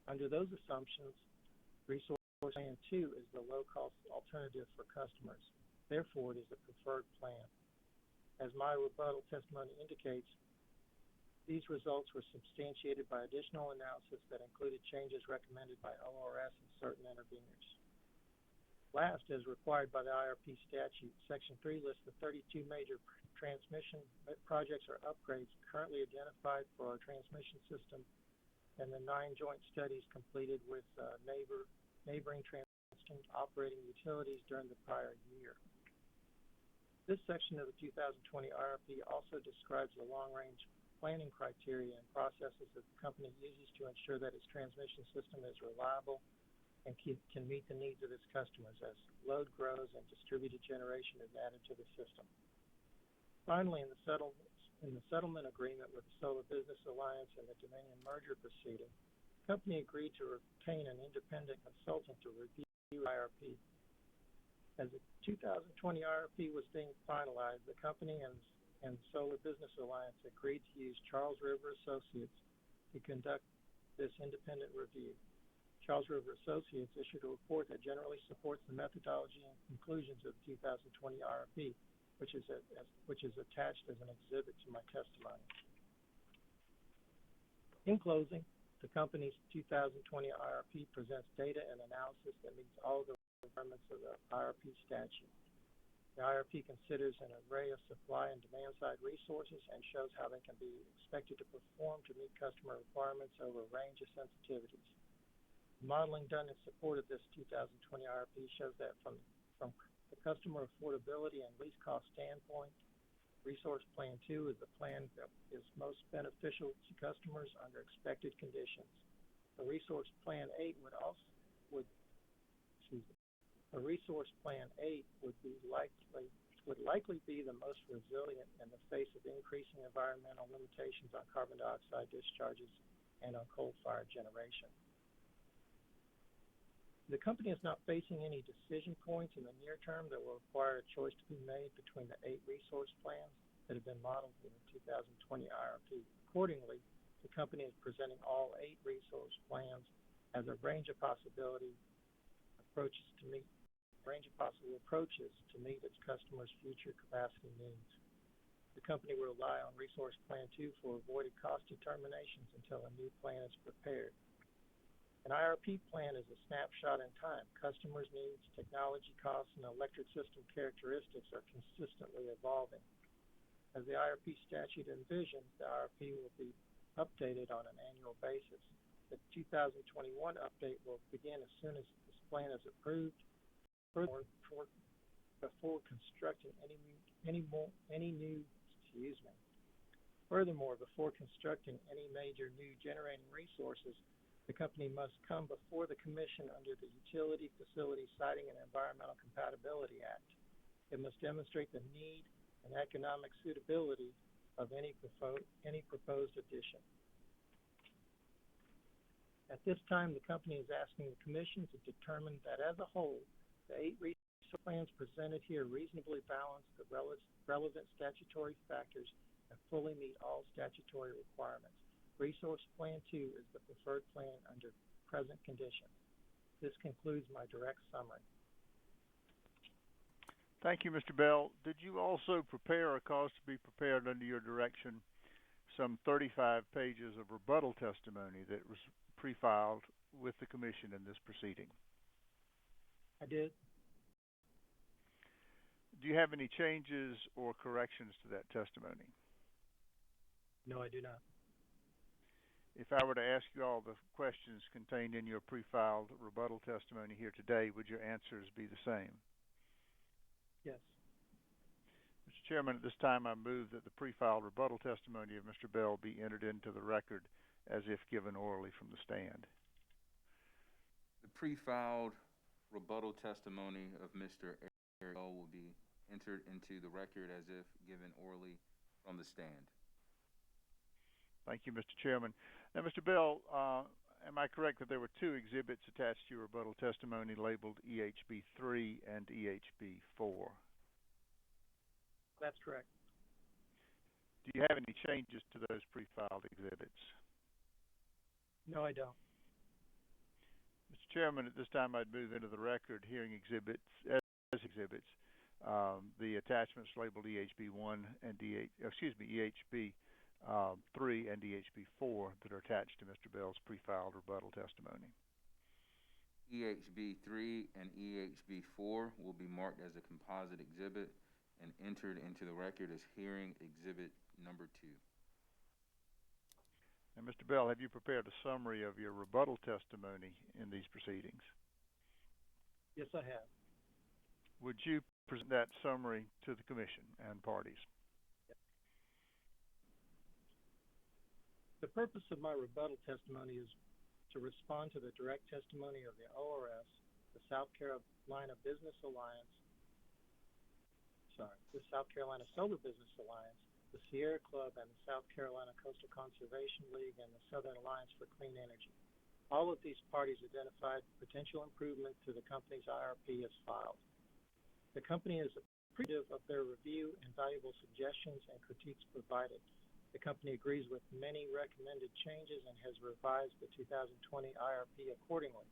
Speaker 11: Under those assumptions, Resource Plan 2 is the low-cost alternative for customers. Therefore, it is the preferred plan. As my rebuttal testimony indicates, these results were substantiated by additional analysis that included changes recommended by ORS and certain interveners. Last, as required by the IRP statute, Section 3 lists the 32 major transmission projects or upgrades currently identified for our transmission system and the 9 joint studies completed with neighboring transmission operating utilities during the prior year. This section of the 2020 IRP also describes the long-range planning criteria and processes that the company uses to ensure that its transmission system is reliable and can meet the needs of its customers as load grows and distributed generation is added to the system. Finally, in the settlement agreement with the Solar Business Alliance and the Dominion merger proceeding, the company agreed to retain an independent consultant to review IRP. As the 2020 IRP was being finalized, the company and Solar Business Alliance agreed to use Charles River Associates to conduct this independent review. Charles River Associates issued a report that generally supports the methodology and conclusions of the 2020 IRP, which is attached as an exhibit to my testimony. In closing, the company's 2020 IRP presents data and analysis that meets all the requirements of the IRP statute. The IRP considers an array of supply and demand side resources and shows how they can be expected to perform to meet customer requirements over a range of sensitivities. The modeling done in support of this 2020 IRP shows that from the customer affordability and least cost standpoint, Resource Plan 2 is the plan that is most beneficial to customers under expected conditions. The Resource Plan 8 would likely be the most resilient in the face of increasing environmental limitations on carbon dioxide discharges and on coal-fired generation. The company is not facing any decision points in the near term that will require a choice to be made between the 8 resource plans that have been modeled in the 2020 IRP. Accordingly, the company is presenting all 8 resource plans as a range of possible approaches to meet its customers' future capacity needs. The company will rely on Resource Plan 2 for avoided cost determinations until a new plan is prepared. An IRP plan is a snapshot in time. Customers' needs, technology costs, and electric system characteristics are consistently evolving. As the IRP statute envisions, the IRP will be updated on an annual basis. The 2021 update will begin as soon as this plan is approved. Furthermore, before constructing any major new generating resources, the company must come before the Commission under the Utility Facility Siting and Environmental Compatibility Act. It must demonstrate the need and economic suitability of any proposed addition. At this time, the company is asking the Commission to determine that as a whole, the 8 resource plans presented here reasonably balance the relevant statutory factors and fully meet all statutory requirements. Resource Plan 2 is the preferred plan under present conditions. This concludes my direct summary.
Speaker 12: Thank you, Mr. Bell. Did you also prepare or cause to be prepared under your direction some 35 pages of rebuttal testimony that was pre-filed with the Commission in this proceeding?
Speaker 11: I did.
Speaker 12: Do you have any changes or corrections to that testimony?
Speaker 11: No, I do not.
Speaker 12: If I were to ask you all the questions contained in your pre-filed rebuttal testimony here today, would your answers be the same?
Speaker 11: Yes.
Speaker 12: Mr. Chairman, at this time I move that the pre-filed rebuttal testimony of Mr. Bell be entered into the record as if given orally from the stand.
Speaker 1: The pre-filed rebuttal testimony of Mr. Eric Bell will be entered into the record as if given orally from the stand.
Speaker 12: Thank you, Mr. Chairman. Now, Mr. Bell, am I correct that there were two exhibits attached to your rebuttal testimony labeled EHB 3 and EHB 4?
Speaker 11: That's correct.
Speaker 12: Do you have any changes to those pre-filed exhibits?
Speaker 11: No, I don't.
Speaker 12: Mr. Chairman, at this time I'd move into the record hearing exhibits as exhibits the attachments labeled EHB 1 and EHB 3 and EHB 4 that are attached to Mr. Bell's pre-filed rebuttal testimony.
Speaker 1: EHB 3 and EHB 4 will be marked as a composite exhibit and entered into the record as hearing exhibit number 2.
Speaker 12: And Mr. Bell, have you prepared a summary of your rebuttal testimony in these proceedings?
Speaker 11: Yes, I have.
Speaker 12: Would you present that summary to the Commission and parties?
Speaker 11: The purpose of my rebuttal testimony is to respond to the direct testimony of the ORS, the South Carolina Solar Business Alliance, the Sierra Club, and the South Carolina Coastal Conservation League and the Southern Alliance for Clean Energy. All of these parties identified potential improvement to the company's IRP as filed. The company is appreciative of their review and valuable suggestions and critiques provided. The company agrees with many recommended changes and has revised the 2020 IRP accordingly.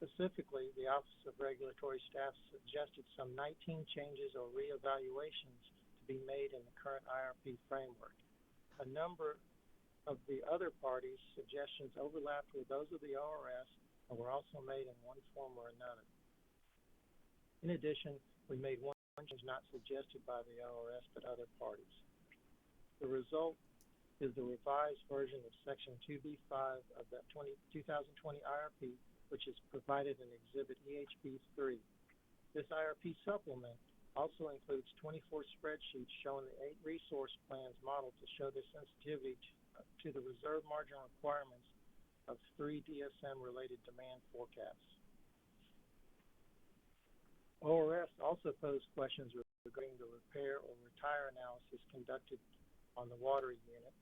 Speaker 11: Specifically, the Office of Regulatory Staff suggested some 19 changes or reevaluations to be made in the current IRP framework. A number of the other parties' suggestions overlapped with those of the ORS and were also made in one form or another. In addition, we made one change not suggested by the ORS but other parties. The result is the revised version of Section 2B5 of the 2020 IRP, which is provided in Exhibit EHB 3. This IRP supplement also includes 24 spreadsheets showing the 8 resource plans modeled to show the sensitivity to the reserve margin requirements of 3 DSM-related demand forecasts. ORS also posed questions regarding the repair or retire analysis conducted on the water unit.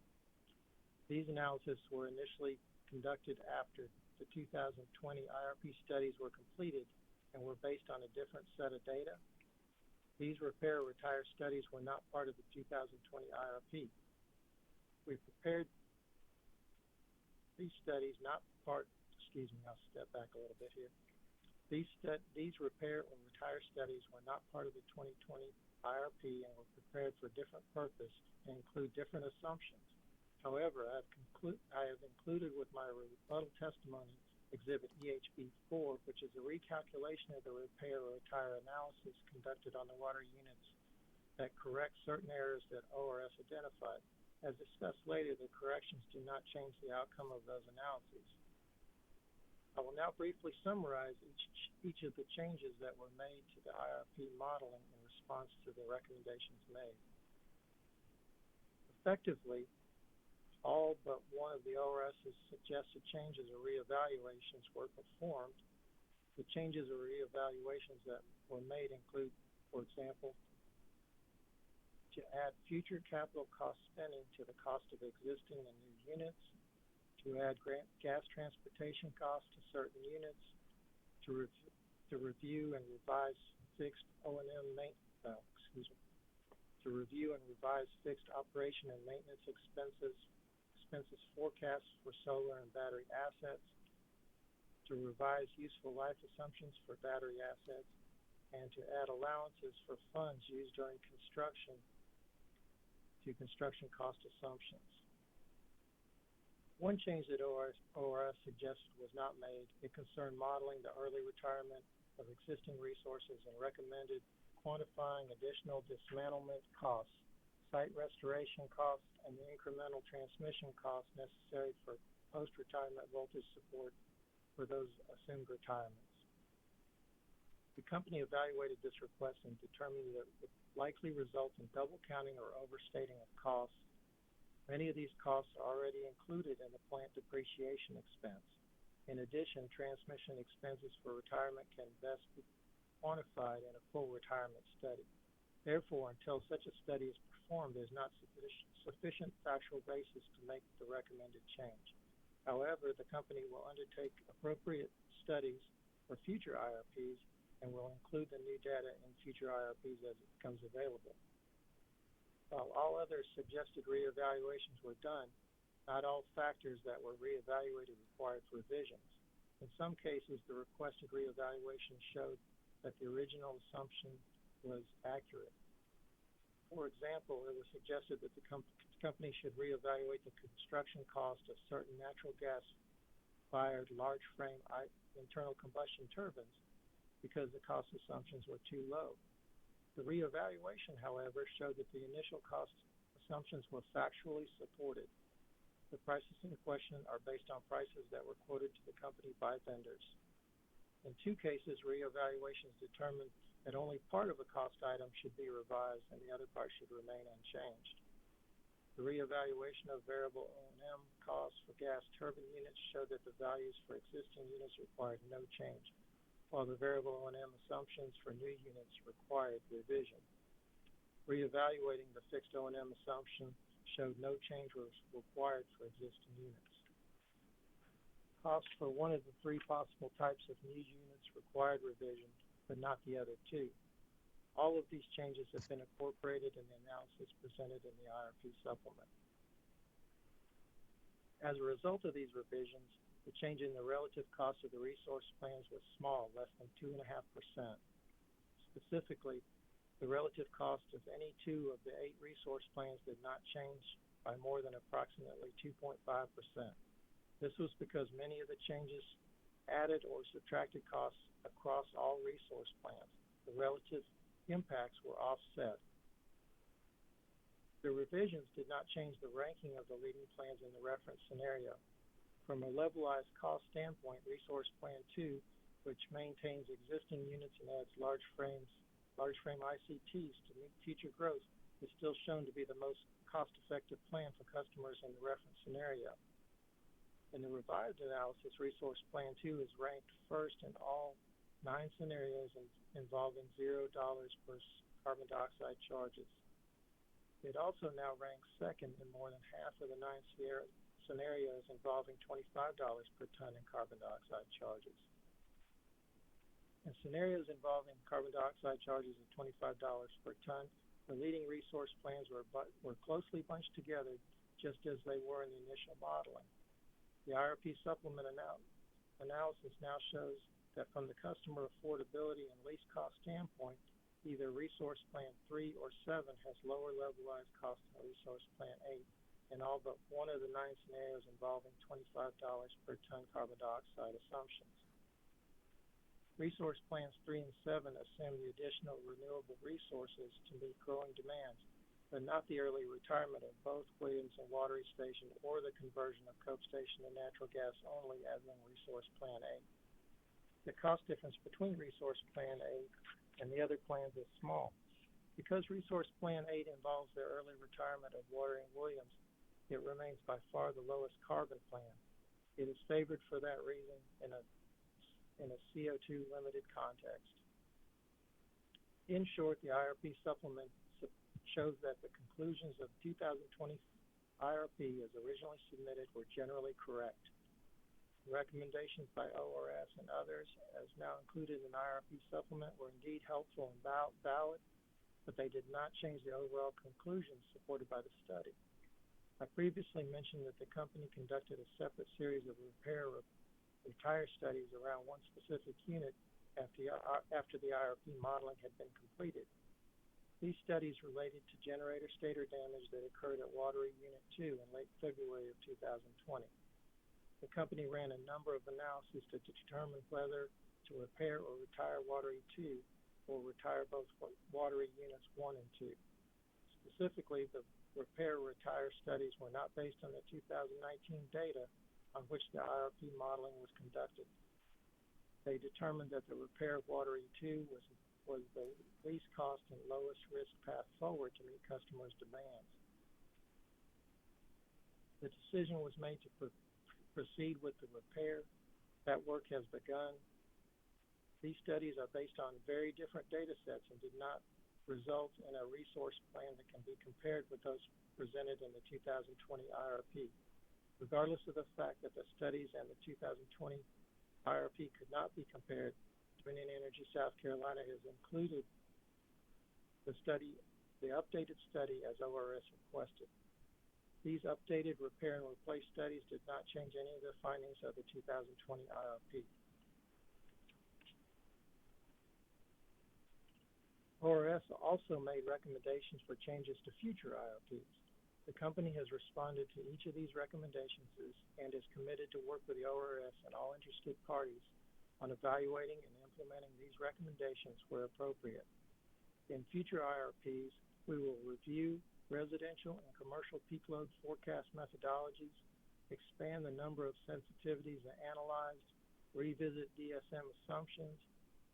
Speaker 11: These analyses were initially conducted after the 2020 IRP studies were completed and were based on a different set of data. These repair or retire studies were not part of the 2020 IRP. We prepared these studies I'll step back a little bit here. These repair or retire studies were not part of the 2020 IRP and were prepared for a different purpose and include different assumptions. However, I have included with my rebuttal testimony Exhibit EHB 4, which is a recalculation of the repair or retire analysis conducted on the water units that corrects certain errors that ORS identified. As discussed later, the corrections do not change the outcome of those analyses. I will now briefly summarize each of the changes that were made to the IRP modeling in response to the recommendations made. Effectively, all but one of the ORS's suggested changes or reevaluations were performed. The changes or reevaluations that were made include, for example, to add future capital cost spending to the cost of existing and new units, to add gas transportation costs to certain units, to review and revise fixed to review and revise fixed operation and maintenance expenses forecasts for solar and battery assets, to revise useful life assumptions for battery assets, and to add allowances for funds used during construction to construction cost assumptions. One change that ORS suggested was not made. It concerned modeling the early retirement of existing resources and recommended quantifying additional dismantlement costs, site restoration costs, and the incremental transmission costs necessary for post-retirement voltage support for those assumed retirements. The company evaluated this request and determined that it would likely result in double counting or overstating of costs. Many of these costs are already included in the plant depreciation expense. In addition, transmission expenses for retirement can best be quantified in a full retirement study. Therefore, until such a study is performed, there is not sufficient factual basis to make the recommended change. However, the company will undertake appropriate studies for future IRPs and will include the new data in future IRPs as it becomes available. While all other suggested reevaluations were done, not all factors that were reevaluated required revisions. In some cases, the requested reevaluation showed that the original assumption was accurate. For example, it was suggested that the company should reevaluate the construction cost of certain natural gas-fired large frame internal combustion turbines because the cost assumptions were too low. The reevaluation, however, showed that the initial cost assumptions were factually supported. The prices in question are based on prices that were quoted to the company by vendors. In two cases, reevaluations determined that only part of a cost item should be revised and the other part should remain unchanged. The reevaluation of variable O&M costs for gas turbine units showed that the values for existing units required no change, while the variable O&M assumptions for new units required revision. Reevaluating the fixed O&M assumption showed no change was required for existing units. Costs for one of the three possible types of new units required revision, but not the other two. All of these changes have been incorporated in the analysis presented in the IRP supplement. As a result of these revisions, the change in the relative cost of the resource plans was small, less than 2.5%. Specifically, the relative cost of any two of the 8 resource plans did not change by more than approximately 2.5%. This was because many of the changes added or subtracted costs across all resource plans. The relative impacts were offset. The revisions did not change the ranking of the leading plans in the reference scenario. From a levelized cost standpoint, Resource Plan 2, which maintains existing units and adds large frame ICTs to meet future growth, is still shown to be the most cost-effective plan for customers in the reference scenario. In the revised analysis, Resource Plan 2 is ranked first in all 9 scenarios involving $0 per carbon dioxide charges. It also now ranks second in more than half of the 9 scenarios involving $25 per ton in carbon dioxide charges. In scenarios involving carbon dioxide charges of $25 per ton, the leading resource plans were closely bunched together, just as they were in the initial modeling. The IRP supplement analysis now shows that from the customer affordability and least cost standpoint, either Resource Plan 3 or 7 has lower levelized cost than Resource Plan 8 in all but one of the 9 scenarios involving $25 per ton carbon dioxide assumptions. Resource Plans 3 and 7 assume the additional renewable resources to meet growing demands, but not the early retirement of both Williams and Watery Station or the conversion of Cope Station to natural gas only as in Resource Plan 8. The cost difference between Resource Plan 8 and the other plans is small. Because Resource Plan 8 involves the early retirement of Watery and Williams, it remains by far the lowest carbon plan. It is favored for that reason in a CO2 limited context. In short, the IRP supplement shows that the conclusions of 2020 IRP as originally submitted were generally correct. Recommendations by ORS and others, as now included in IRP supplement, were indeed helpful and valid, but they did not change the overall conclusions supported by the study. I previously mentioned that the company conducted a separate series of retire studies around one specific unit after the IRP modeling had been completed. These studies related to generator stator damage that occurred at Watery Unit 2 in late February of 2020. The company ran a number of analyses to determine whether to repair or retire Watery 2 or retire both Watery Units 1 and 2. Specifically, the repair-retire studies were not based on the 2019 data on which the IRP modeling was conducted. They determined that the repair of Water E2 was the least cost and lowest risk path forward to meet customers' demands. The decision was made to proceed with the repair. That work has begun. These studies are based on very different data sets and did not result in a resource plan that can be compared with those presented in the 2020 IRP. Regardless of the fact that the studies and the 2020 IRP could not be compared, Dominion Energy South Carolina has included the updated study as ORS requested. These updated repair and replace studies did not change any of the findings of the 2020 IRP. ORS also made recommendations for changes to future IRPs. The company has responded to each of these recommendations and is committed to work with the ORS and all interested parties on evaluating and implementing these recommendations where appropriate. In future IRPs, we will review residential and commercial peak load forecast methodologies, expand the number of sensitivities analyzed, revisit DSM assumptions,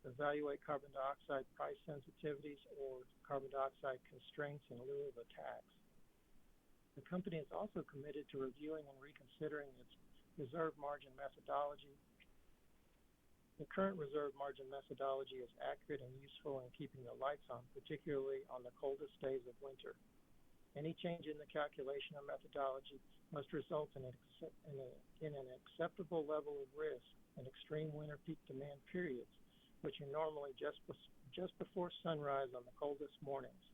Speaker 11: evaluate carbon dioxide price sensitivities or carbon dioxide constraints in lieu of a tax. The company is also committed to reviewing and reconsidering its reserve margin methodology. The current reserve margin methodology is accurate and useful in keeping the lights on, particularly on the coldest days of winter. Any change in the calculation or methodology must result in an acceptable level of risk in extreme winter peak demand periods, which are normally just before sunrise on the coldest mornings.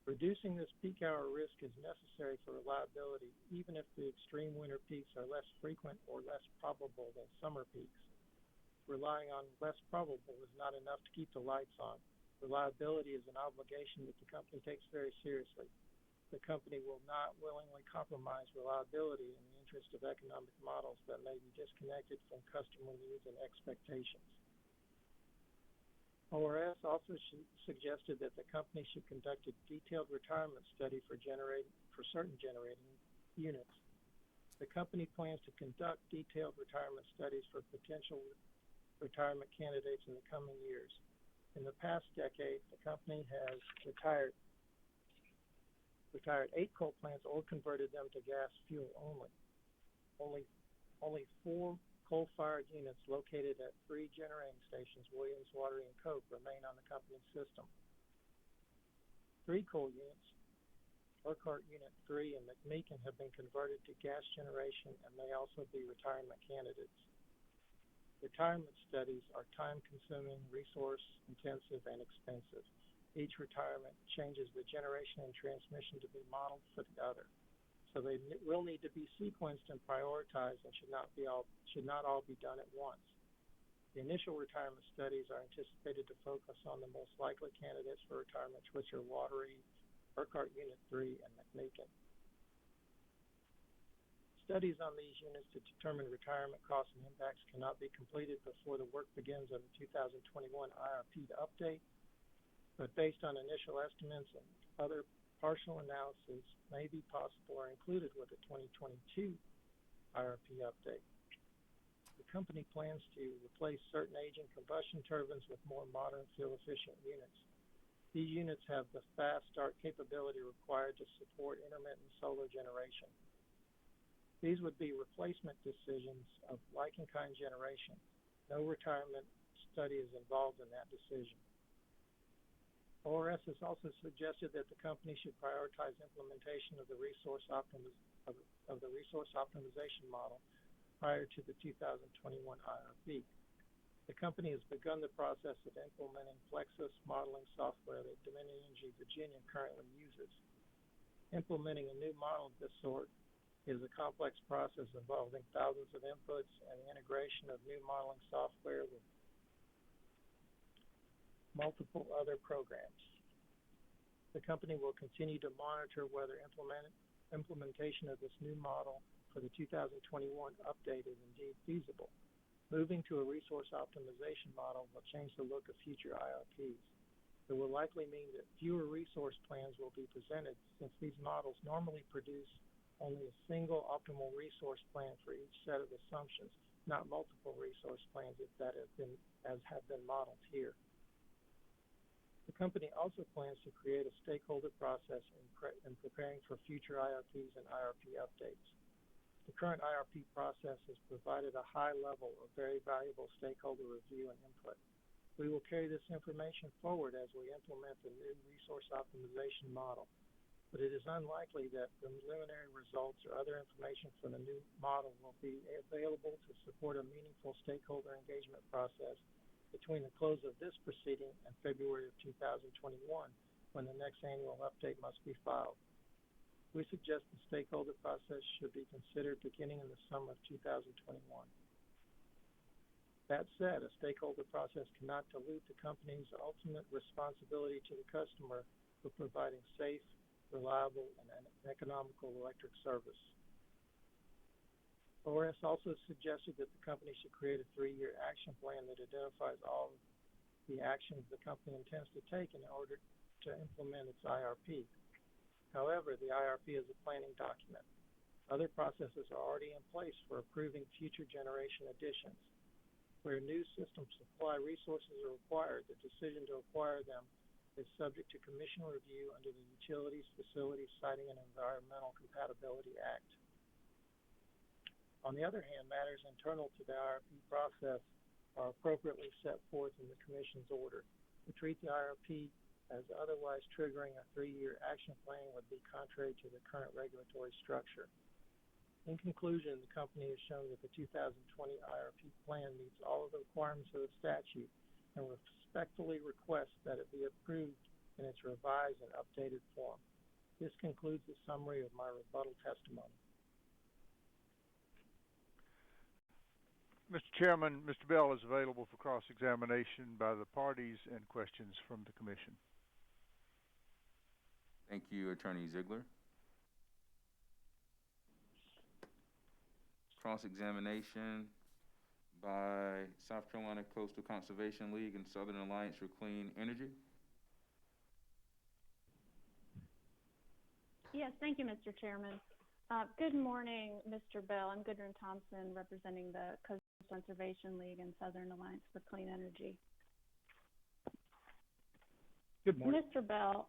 Speaker 11: Reducing this peak hour risk is necessary for reliability, even if the extreme winter peaks are less frequent or less probable than summer peaks. Relying on less probable is not enough to keep the lights on. Reliability is an obligation that the company takes very seriously. The company will not willingly compromise reliability in the interest of economic models that may be disconnected from customer needs and expectations. ORS also suggested that the company should conduct a detailed retirement study for certain generating units. The company plans to conduct detailed retirement studies for potential retirement candidates in the coming years. In the past decade, the company has retired 8 coal plants or converted them to gas fuel only. Only 4 coal-fired units located at 3 generating stations, Williams, Wateree, and Coke, remain on the company's system. 3 coal units, Urquhart Unit 3 and McMeekin, have been converted to gas generation and may also be retirement candidates. Retirement studies are time-consuming, resource-intensive, and expensive. Each retirement changes the generation and transmission to be modeled for the other. So they will need to be sequenced and prioritized and should not all be done at once. The initial retirement studies are anticipated to focus on the most likely candidates for retirement, which are Wateree, Urquhart Unit 3, and McMeekin. Studies on these units to determine retirement costs and impacts cannot be completed before the work begins on the 2021 IRP to update, but based on initial estimates and other partial analysis may be possible or included with the 2022 IRP update. The company plans to replace certain aging combustion turbines with more modern fuel-efficient units. These units have the fast start capability required to support intermittent solar generation. These would be replacement decisions of like-in-kind generation. No retirement study is involved in that decision. ORS has also suggested that the company should prioritize implementation of the resource optimization model prior to the 2021 IRP. The company has begun the process of implementing Plexus modeling software that Dominion Energy Virginia currently uses. Implementing a new model of this sort is a complex process involving thousands of inputs and the integration of new modeling software with multiple other programs. The company will continue to monitor whether implementation of this new model for the 2021 update is indeed feasible. Moving to a resource optimization model will change the look of future IRPs. It will likely mean that fewer resource plans will be presented, since these models normally produce only a single optimal resource plan for each set of assumptions not multiple resource plans as have been modeled here. The company also plans to create a stakeholder process in preparing for future IRPs and IRP updates. The current IRP process has provided a high level of very valuable stakeholder review and input. We will carry this information forward as we implement the new resource optimization model, but it is unlikely that preliminary results or other information from the new model will be available to support a meaningful stakeholder engagement process between the close of this proceeding and February of 2021, when the next annual update must be filed. We suggest the stakeholder process should be considered beginning in the summer of 2021. That said, a stakeholder process cannot dilute the company's ultimate responsibility to the customer for providing safe, reliable, and economical electric service. ORS also suggested that the company should create a 3-year action plan that identifies all of the actions the company intends to take in order to implement its IRP. However, the IRP is a planning document. Other processes are already in place for approving future generation additions. Where new system supply resources are required, the decision to acquire them is subject to commission review under the Utilities, Facilities, Siting, and Environmental Compatibility Act. On the other hand, matters internal to the IRP process are appropriately set forth in the Commission's order. To treat the IRP as otherwise triggering a 3-year action plan would be contrary to the current regulatory structure. In conclusion, the company has shown that the 2020 IRP plan meets all of the requirements of the statute and respectfully requests that it be approved in its revised and updated form. This concludes the summary of my rebuttal testimony.
Speaker 12: Mr. Chairman, Mr. Bell is available for cross-examination by the parties and questions from the Commission.
Speaker 1: Thank you, Attorney Ziegler. Cross-examination by South Carolina Coastal Conservation League and Southern Alliance for Clean Energy.
Speaker 15: Yes, thank you, Mr. Chairman. Good morning, Mr. Bell. I'm Gudrun Thompson, representing the Coastal Conservation League and Southern Alliance for Clean Energy.
Speaker 11: Good morning.
Speaker 15: Mr. Bell,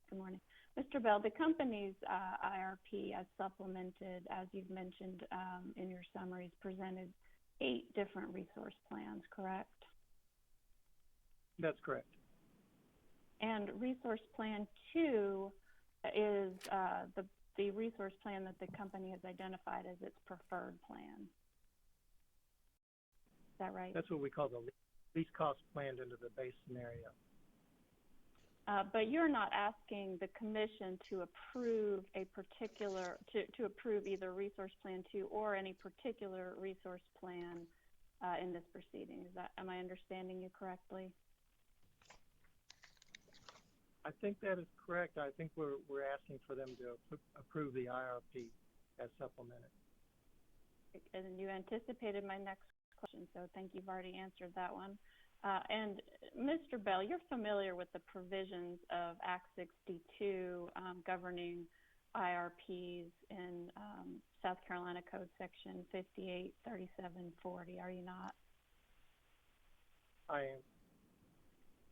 Speaker 15: good morning. Mr. Bell, the company's IRP, as supplemented, as you've mentioned in your summaries, presented 8 different resource plans, correct?
Speaker 11: That's correct.
Speaker 15: And Resource Plan 2 is the resource plan that the company has identified as its preferred plan. Is that right?
Speaker 11: That's what we call the least cost planned into the base scenario.
Speaker 15: But you're not asking the Commission to approve a particular, to approve either Resource Plan 2 or any particular resource plan in this proceeding. Am I understanding you correctly?
Speaker 11: I think that is correct. I think we're asking for them to approve the IRP as supplemented.
Speaker 15: And you anticipated my next question, so thank you. You've already answered that one. And Mr. Bell, you're familiar with the provisions of Act 62 governing IRPs in South Carolina Code Section 583740, are you not?
Speaker 11: I am.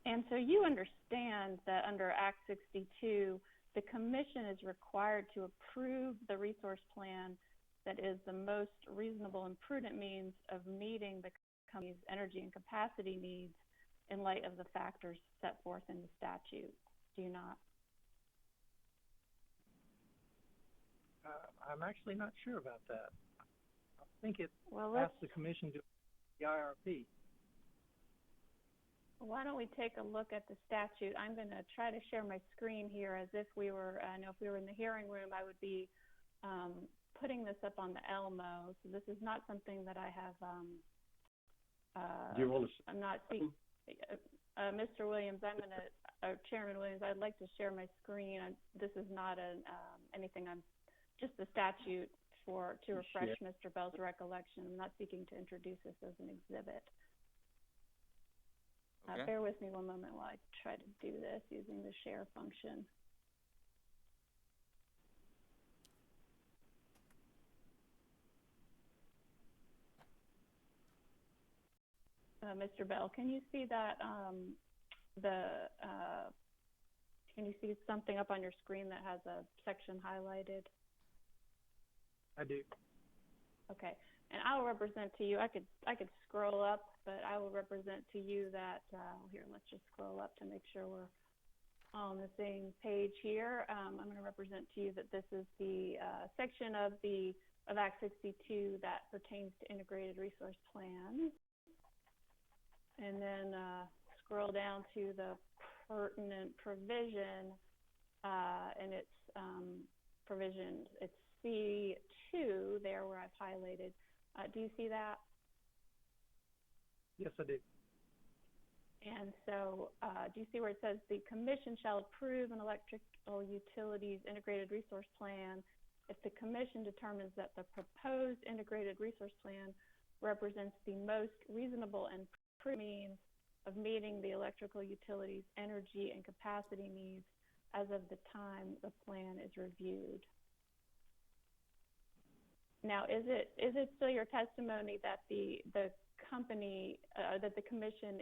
Speaker 15: And so you understand that under Act 62, the Commission is required to approve the resource plan that is the most reasonable and prudent means of meeting the company's energy and capacity needs in light of the factors set forth in the statute. Do you not?
Speaker 11: I'm actually not sure about that. I think it asks the Commission to the IRP.
Speaker 15: Why don't we take a look at the statute? I'm going to try to share my screen here as if we were, I know if we were in the hearing room, I would be putting this up on the Elmo. So this is not something that I have,
Speaker 11: do you want to?
Speaker 15: I'm not seeing, Mr. Williams, Chairman Williams, I'd like to share my screen. This is not anything, I'm just the statute to refresh Mr. Bell's recollection. I'm not seeking to introduce this as an exhibit.
Speaker 1: Okay.
Speaker 15: Bear with me one moment while I try to do this using the share function. Mr. Bell, can you see that, can you see something up on your screen that has a section highlighted?
Speaker 8: I do.
Speaker 15: Okay, and I will represent to you, I could scroll up, but I will represent to you that, here, let's just scroll up to make sure we're on the same page here. I'm going to represent to you that this is the section of Act 62 that pertains to integrated resource plans. And then scroll down to the pertinent provision, and it's provision, it's C2 there where I've highlighted. Do you see that?
Speaker 8: Yes, I do.
Speaker 15: And so, do you see where it says the commission shall approve an electrical utilities integrated resource plan if the commission determines that the proposed integrated resource plan represents the most reasonable and prudent means of meeting the electrical utilities energy and capacity needs as of the time the plan is reviewed. Now, is it still your testimony that the company, that the commission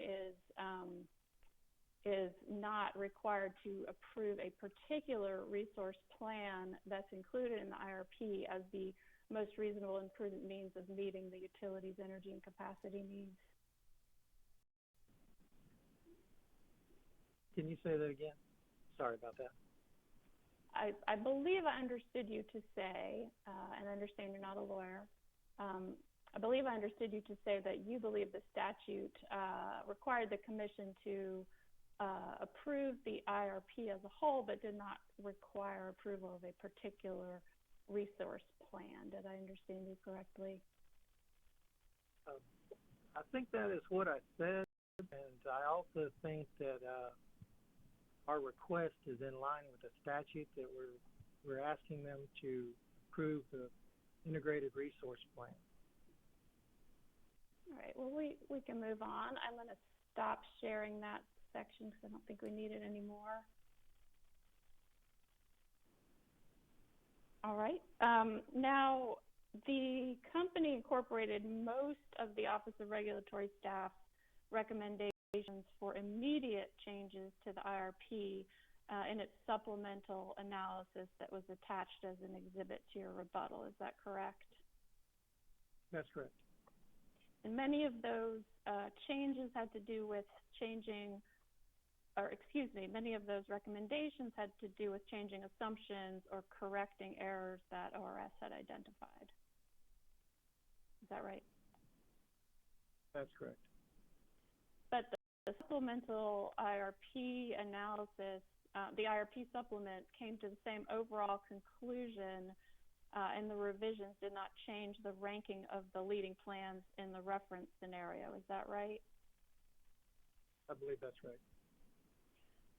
Speaker 15: is not required to approve a particular resource plan that's included in the IRP as the most reasonable and prudent means of meeting the utilities energy and capacity needs?
Speaker 8: Can you say that again? Sorry about that.
Speaker 15: I believe I understood you to say, and I understand you're not a lawyer, I believe I understood you to say that you believe the statute required the commission to approve the IRP as a whole, but did not require approval of a particular resource plan. Did I understand you correctly?
Speaker 8: I think that is what I said, and I also think that our request is in line with the statute that we're asking them to approve the integrated resource plan.
Speaker 15: All right, well, we can move on. I'm going to stop sharing that section because I don't think we need it anymore. All right, now the company incorporated most of the Office of Regulatory Staff recommendations for immediate changes to the IRP in its supplemental analysis that was attached as an exhibit to your rebuttal. Is that correct?
Speaker 8: That's correct.
Speaker 15: And many of those changes had to do with changing, or excuse me, many of those recommendations had to do with changing assumptions or correcting errors that ORS had identified. Is that right?
Speaker 8: That's correct.
Speaker 15: But the supplemental IRP analysis, the IRP supplement came to the same overall conclusion, and the revisions did not change the ranking of the leading plans in the reference scenario. Is that right?
Speaker 8: I believe that's right.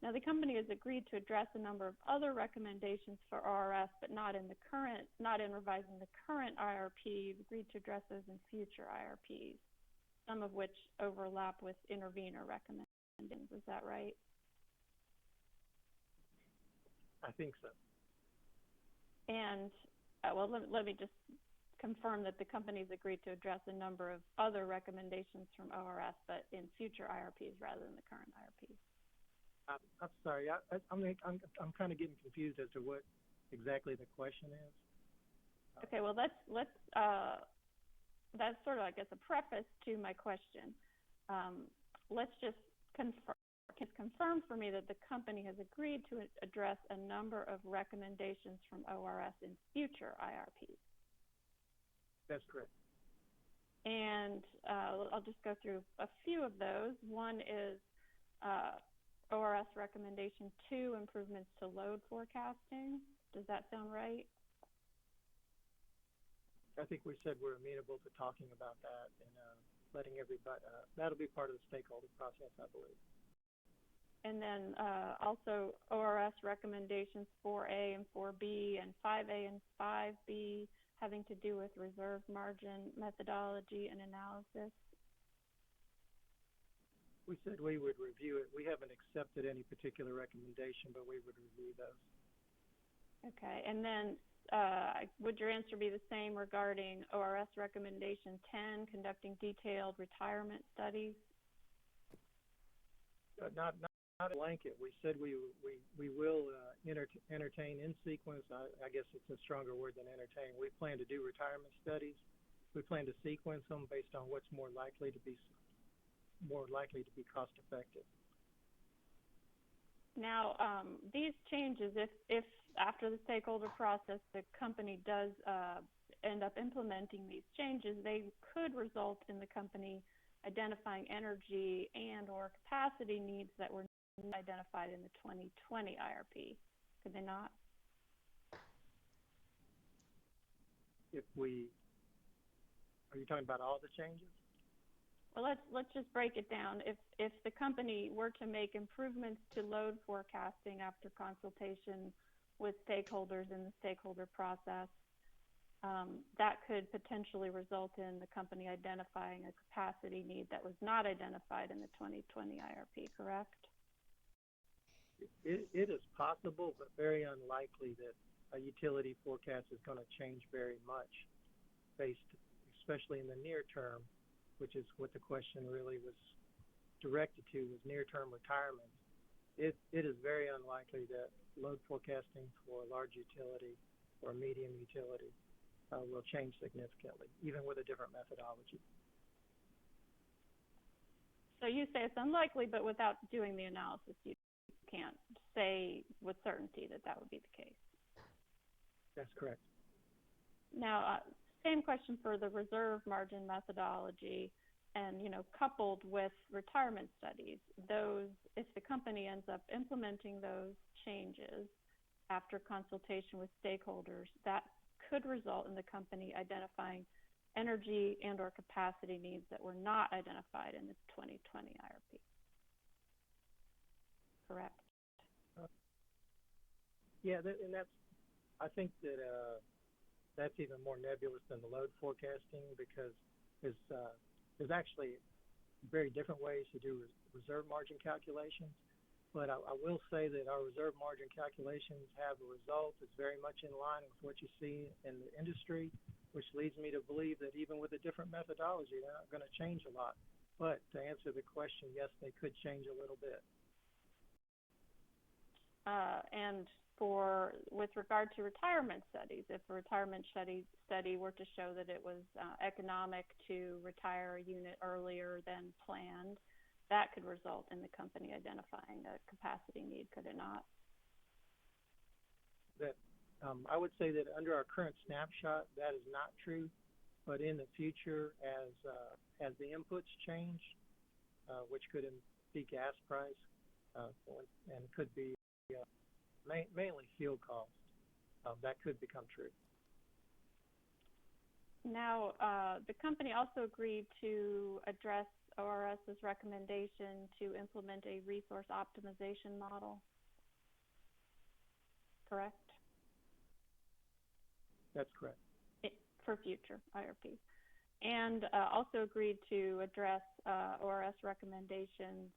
Speaker 15: Now, the company has agreed to address a number of other recommendations for ORS, but not in revising the current IRP. You've agreed to address those in future IRPs, some of which overlap with intervenor recommendations. Is that right?
Speaker 8: I think so.
Speaker 15: And, well, let me just confirm that the company's agreed to address a number of other recommendations from ORS, but in future IRPs rather than the current IRPs.
Speaker 8: I'm sorry. I'm kind of getting confused as to what exactly the question is.
Speaker 15: Okay. Well, that's sort of, I guess, a preface to my question. Let's just confirm for me that the company has agreed to address a number of recommendations from ORS in future IRPs.
Speaker 8: That's correct.
Speaker 15: And I'll just go through a few of those. One is ORS recommendation 2, improvements to load forecasting. Does that sound right?
Speaker 8: I think we said we're amenable to talking about that and letting everybody, that'll be part of the stakeholder process, I believe.
Speaker 15: And then also ORS recommendations 4A and 4B and 5A and 5B having to do with reserve margin methodology and analysis.
Speaker 8: We said we would review it. We haven't accepted any particular recommendation, but we would review those.
Speaker 15: Okay, and then would your answer be the same regarding ORS recommendation 10, conducting detailed retirement studies?
Speaker 8: not a blanket. We said we will entertain in sequence. I guess it's a stronger word than entertain. We plan to do retirement studies. We plan to sequence them based on what's more likely to be cost effective.
Speaker 15: Now, these changes, if after the stakeholder process the company does end up implementing these changes, they could result in the company identifying energy and or capacity needs that were not identified in the 2020 IRP. Could they not?
Speaker 8: Are you talking about all the changes?
Speaker 15: Well, let's just break it down. If the company were to make improvements to load forecasting after consultation with stakeholders in the stakeholder process, that could potentially result in the company identifying a capacity need that was not identified in the 2020 IRP, correct?
Speaker 8: It is possible, but very unlikely that a utility forecast is going to change very much, especially in the near term, which is what the question really was directed to, was near-term retirement. It is very unlikely that load forecasting for a large utility or a medium utility will change significantly, even with a different methodology.
Speaker 15: So you say it's unlikely, but without doing the analysis, you can't say with certainty that that would be the case.
Speaker 8: That's correct.
Speaker 15: Now, same question for the reserve margin methodology, and coupled with retirement studies. Those, if the company ends up implementing those changes after consultation with stakeholders, that could result in the company identifying energy and or capacity needs that were not identified in the 2020 IRP. Correct?
Speaker 8: I think that that's even more nebulous than the load forecasting, because there's actually very different ways to do reserve margin calculations. But I will say that our reserve margin calculations have a result that's very much in line with what you see in the industry, which leads me to believe that even with a different methodology, they're not going to change a lot. But to answer the question, yes, they could change a little bit.
Speaker 15: And with regard to retirement studies, if a retirement study were to show that it was economic to retire a unit earlier than planned, that could result in the company identifying a capacity need, could it not?
Speaker 8: I would say that under our current snapshot, that is not true. But in the future, as the inputs change, which could be gas price and could be mainly fuel cost, that could become true.
Speaker 15: Now, the company also agreed to address ORS's recommendation to implement a resource optimization model, correct?
Speaker 8: That's correct.
Speaker 15: For future IRP. And also agreed to address ORS recommendation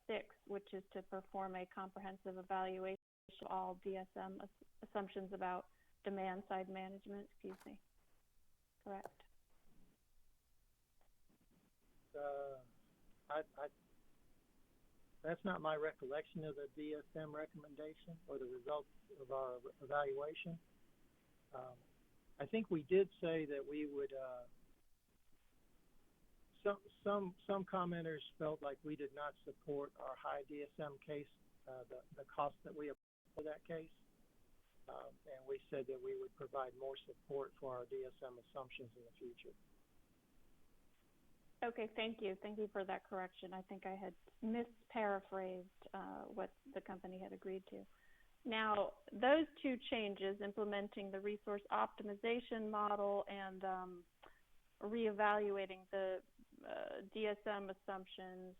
Speaker 15: 6, which is to perform a comprehensive evaluation of all DSM assumptions about demand side management, correct?
Speaker 8: That's not my recollection of the DSM recommendation or the results of our evaluation. I think we did say that we would. Some commenters felt like we did not support our high DSM case, the cost that we applied for that case, and we said that we would provide more support for our DSM assumptions in the future.
Speaker 15: Okay, thank you. Thank you for that correction. I think I had misparaphrased what the company had agreed to. Now, those two changes, implementing the resource optimization model and reevaluating the DSM assumptions,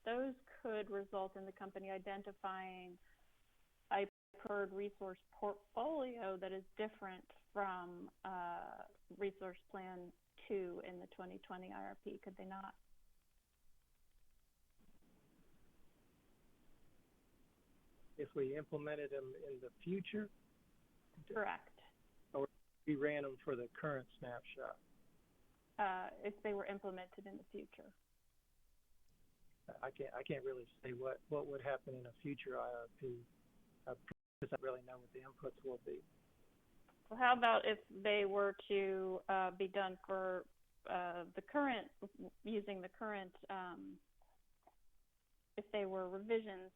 Speaker 15: those could result in the company identifying a preferred resource portfolio that is different from Resource Plan 2 in the 2020 IRP, could they not?
Speaker 8: If we implemented them in the future?
Speaker 15: Correct.
Speaker 8: Or we ran them for the current snapshot?
Speaker 15: If they were implemented in the future.
Speaker 8: I can't really say what would happen in a future IRP, because I really know what the inputs will be.
Speaker 15: Well, how about if they were to be done for the current, using the current, if they were revisions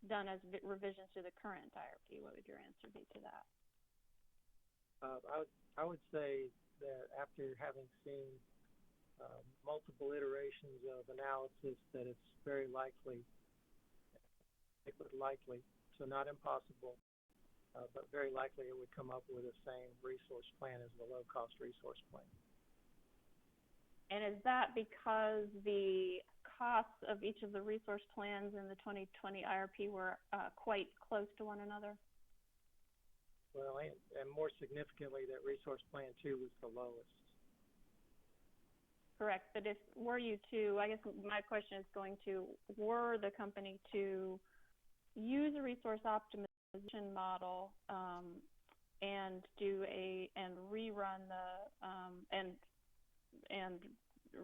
Speaker 15: done as revisions to the current IRP, what would your answer be to that?
Speaker 8: I would say that after having seen multiple iterations of analysis, that it's very likely, so not impossible, but very likely it would come up with the same resource plan as the low-cost resource plan.
Speaker 15: And is that because the costs of each of the resource plans in the 2020 IRP were quite close to one another?
Speaker 8: Well, and more significantly, that resource plan 2 was the lowest.
Speaker 15: Correct, but if were you to, I guess my question is going to, were the company to use a resource optimization model and rerun and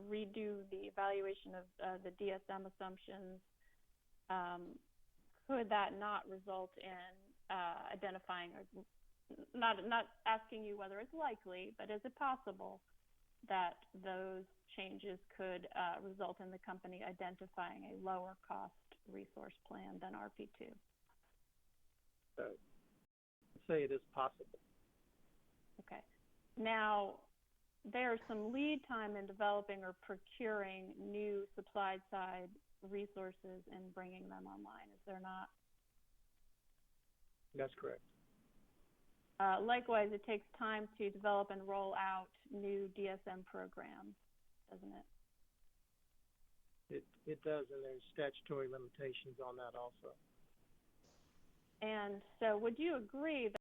Speaker 15: redo the evaluation of the DSM assumptions, could that not result in identifying, not asking you whether it's likely, but is it possible that those changes could result in the company identifying a lower cost resource plan than RP2?
Speaker 8: I'd say it is possible.
Speaker 15: Okay. Now, there's some lead time in developing or procuring new supply side resources and bringing them online, is there not?
Speaker 8: That's correct.
Speaker 15: Likewise, it takes time to develop and roll out new DSM programs, doesn't it?
Speaker 8: It does, and there's statutory limitations on that also.
Speaker 15: And so would you agree that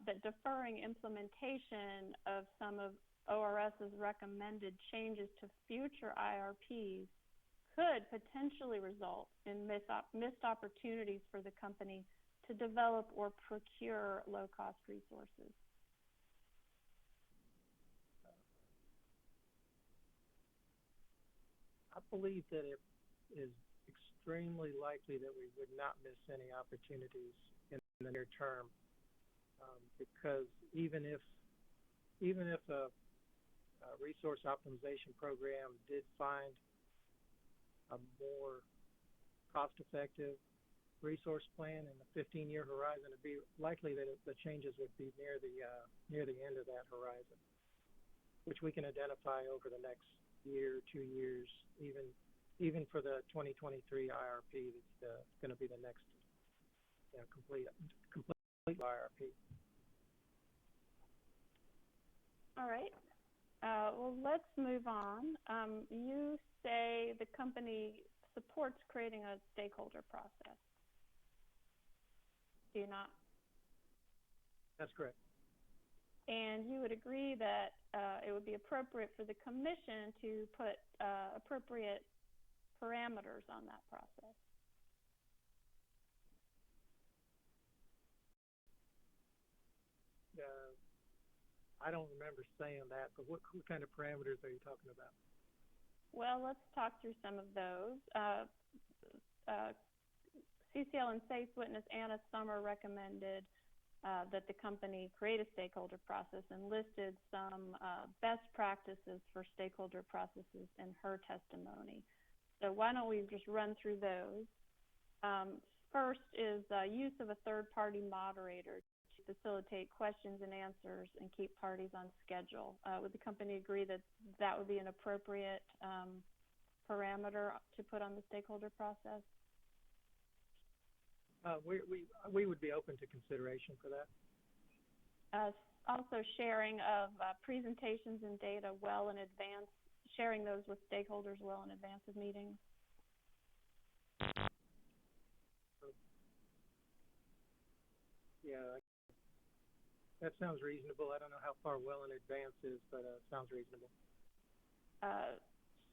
Speaker 15: that deferring implementation of some of ORS's recommended changes to future IRPs could potentially result in missed opportunities for the company to develop or procure low-cost resources?
Speaker 8: I believe that it is extremely likely that we would not miss any opportunities in the near term, because even if a resource optimization program did find a more cost-effective resource plan in the 15-year horizon, it'd be likely that the changes would be near the end of that horizon, which we can identify over the next year, 2 years, even for the 2023 IRP. That's going to be the next complete IRP.
Speaker 15: All right. Well, let's move on. You say the company supports creating a stakeholder process. Do you not?
Speaker 8: That's correct.
Speaker 15: And you would agree that it would be appropriate for the commission to put appropriate parameters on that process.
Speaker 8: I don't remember saying that, but what kind of parameters are you talking about?
Speaker 15: Well, let's talk through some of those. CCL and SAFE witness Anna Summer recommended that the company create a stakeholder process and listed some best practices for stakeholder processes in her testimony. So why don't we just run through those? First is use of a third-party moderator to facilitate questions and answers and keep parties on schedule. Would the company agree that that would be an appropriate parameter to put on the stakeholder process?
Speaker 8: We would be open to consideration for that.
Speaker 15: Also sharing of presentations and data well in advance, sharing those with stakeholders well in advance of meetings.
Speaker 8: Yeah, that sounds reasonable. I don't know how far well in advance is, but sounds reasonable.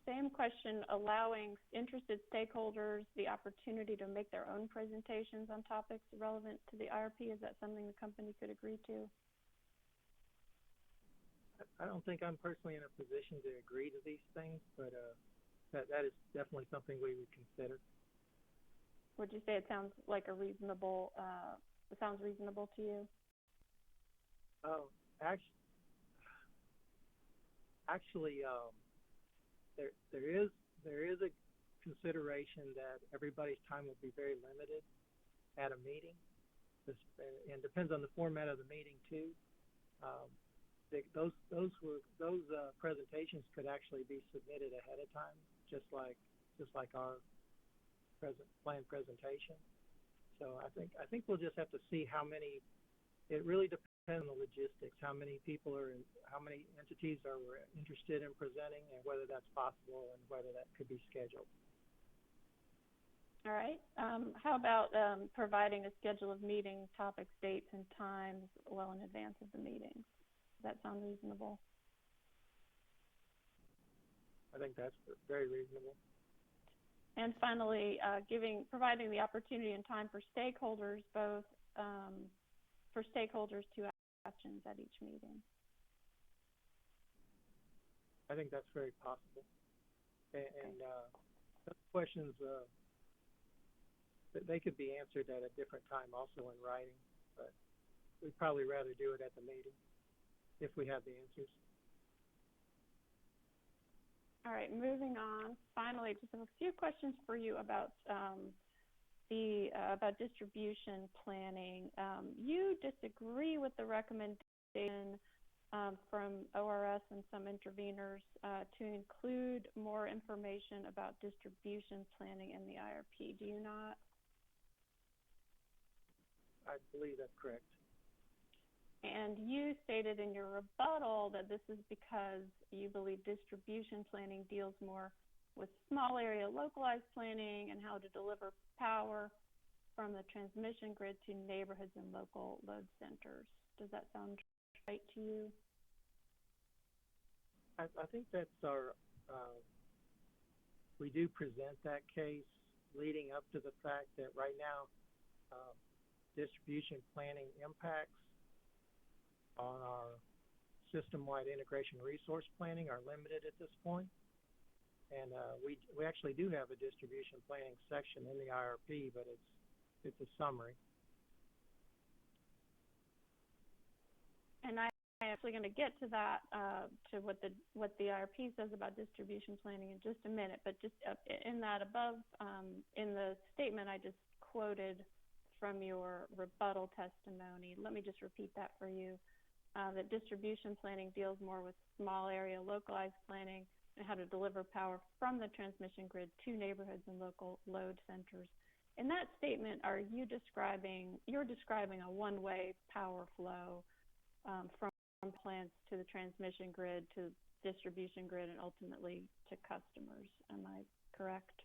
Speaker 15: Same question, allowing interested stakeholders the opportunity to make their own presentations on topics relevant to the IRP. Is that something the company could agree to?
Speaker 8: I don't think I'm personally in a position to agree to these things, but that is definitely something we would consider.
Speaker 15: Would you say it sounds like a reasonable, it sounds reasonable to you?
Speaker 8: Actually, there is a consideration that everybody's time will be very limited at a meeting. And depends on the format of the meeting too. Those presentations could actually be submitted ahead of time, just like our planned presentation. So I think we'll just have to see how many. It really depends on the logistics, how many people how many entities are interested in presenting, and whether that's possible and whether that could be scheduled.
Speaker 15: All right. How about providing a schedule of meeting topics, dates, and times well in advance of the meetings? Does that sound reasonable?
Speaker 8: I think that's very reasonable.
Speaker 15: And finally, providing the opportunity and time for stakeholders, both to ask questions at each meeting.
Speaker 8: I think that's very possible. And those questions, they could be answered at a different time also in writing, but we'd probably rather do it at the meeting if we have the answers.
Speaker 15: All right, moving on. Finally, just have a few questions for you about about distribution planning. You disagree with the recommendation from ORS and some interveners to include more information about distribution planning in the IRP. Do you not?
Speaker 8: I believe that's correct.
Speaker 15: And you stated in your rebuttal that this is because you believe distribution planning deals more with small area localized planning and how to deliver power from the transmission grid to neighborhoods and local load centers. Does that sound right to you?
Speaker 8: I think that's we do present that case leading up to the fact that right now distribution planning impacts on our system-wide integration resource planning are limited at this point. And we actually do have a distribution planning section in the IRP, but it's a summary.
Speaker 15: And I'm actually going to get to that, to what the IRP says about distribution planning in just a minute. But just in that above, in the statement I just quoted from your rebuttal testimony, let me just repeat that for you. That distribution planning deals more with small area localized planning and how to deliver power from the transmission grid to neighborhoods and local load centers. In that statement, you're describing a one-way power flow from plants to the transmission grid to distribution grid and ultimately to customers. Am I correct?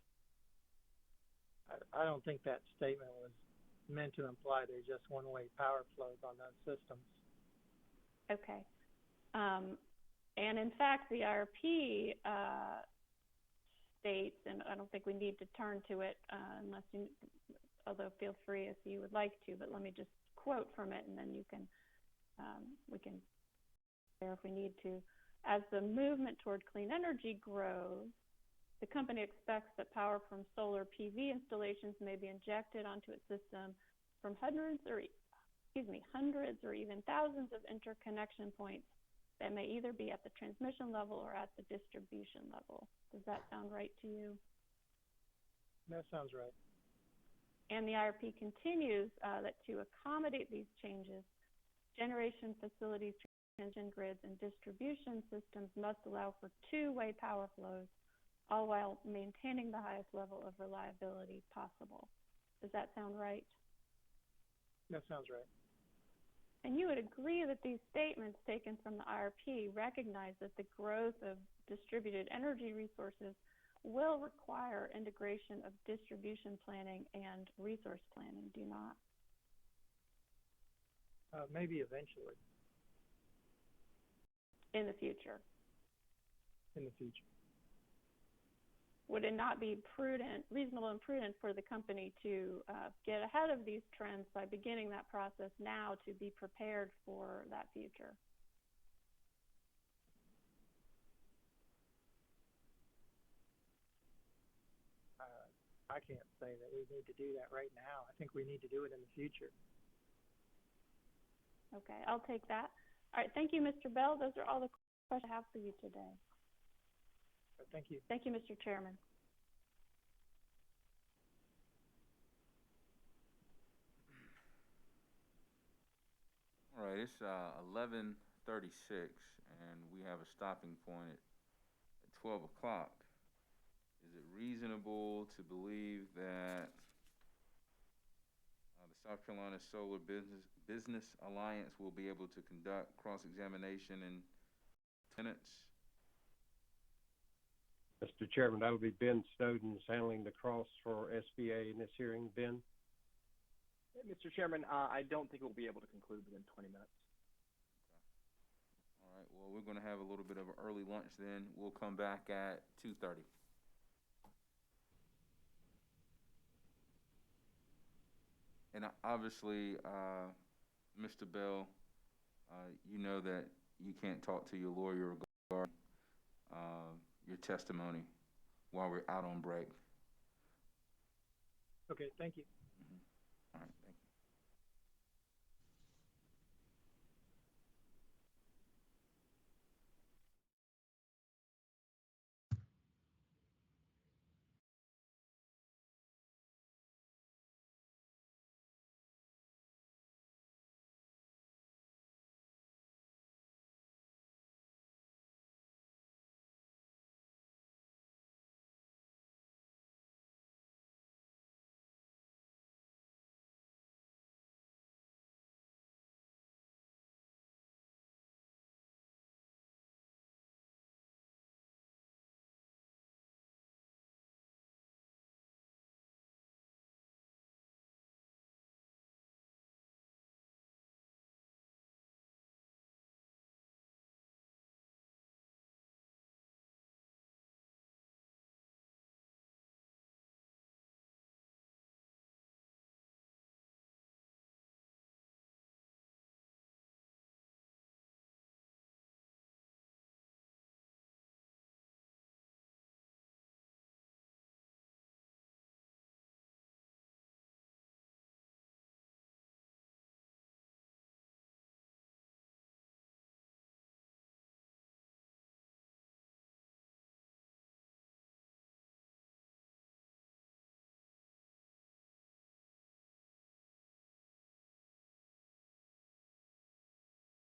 Speaker 8: I don't think that statement was meant to imply there's just one-way power flows on those systems.
Speaker 15: Okay. And in fact, the IRP states, and I don't think we need to turn to it unless you, although feel free if you would like to, but let me just quote from it and then you can, we can share if we need to. As the movement toward clean energy grows, the company expects that power from solar PV installations may be injected onto its system from hundreds or even thousands of interconnection points that may either be at the transmission level or at the distribution level. Does that sound right to you?
Speaker 8: That sounds right.
Speaker 15: And the IRP continues that to accommodate these changes, generation facilities, transmission grids, and distribution systems must allow for two-way power flows, all while maintaining the highest level of reliability possible. Does that sound right?
Speaker 8: That sounds right.
Speaker 15: And you would agree that these statements taken from the IRP recognize that the growth of distributed energy resources will require integration of distribution planning and resource planning, do you not?
Speaker 8: Maybe eventually.
Speaker 15: In the future?
Speaker 8: In the future.
Speaker 15: Would it not be prudent, reasonable and prudent for the company to get ahead of these trends by beginning that process now to be prepared for that future?
Speaker 8: I can't say that we need to do that right now. I think we need to do it in the future.
Speaker 15: Okay, I'll take that. All right, thank you, Mr. Bell. Those are all the questions I have for you today.
Speaker 8: Thank you.
Speaker 15: Thank you, Mr. Chairman.
Speaker 1: All right, it's 11:36, and we have a stopping point at 12 o'clock. Is it reasonable to believe that the South Carolina Solar Business Alliance will be able to conduct cross-examination and tenants?
Speaker 4: Mr. Chairman, that'll be Ben Snowden handling the cross for SBA in this hearing. Ben?
Speaker 6: Mr. Chairman, I don't think we'll be able to conclude within 20 minutes.
Speaker 1: All right, well, we're going to have a little bit of an early lunch then. We'll come back at 2:30. And obviously, Mr. Bell, you know that you can't talk to your lawyer regarding your testimony while we're out on break.
Speaker 8: Okay, thank you.
Speaker 1: All right.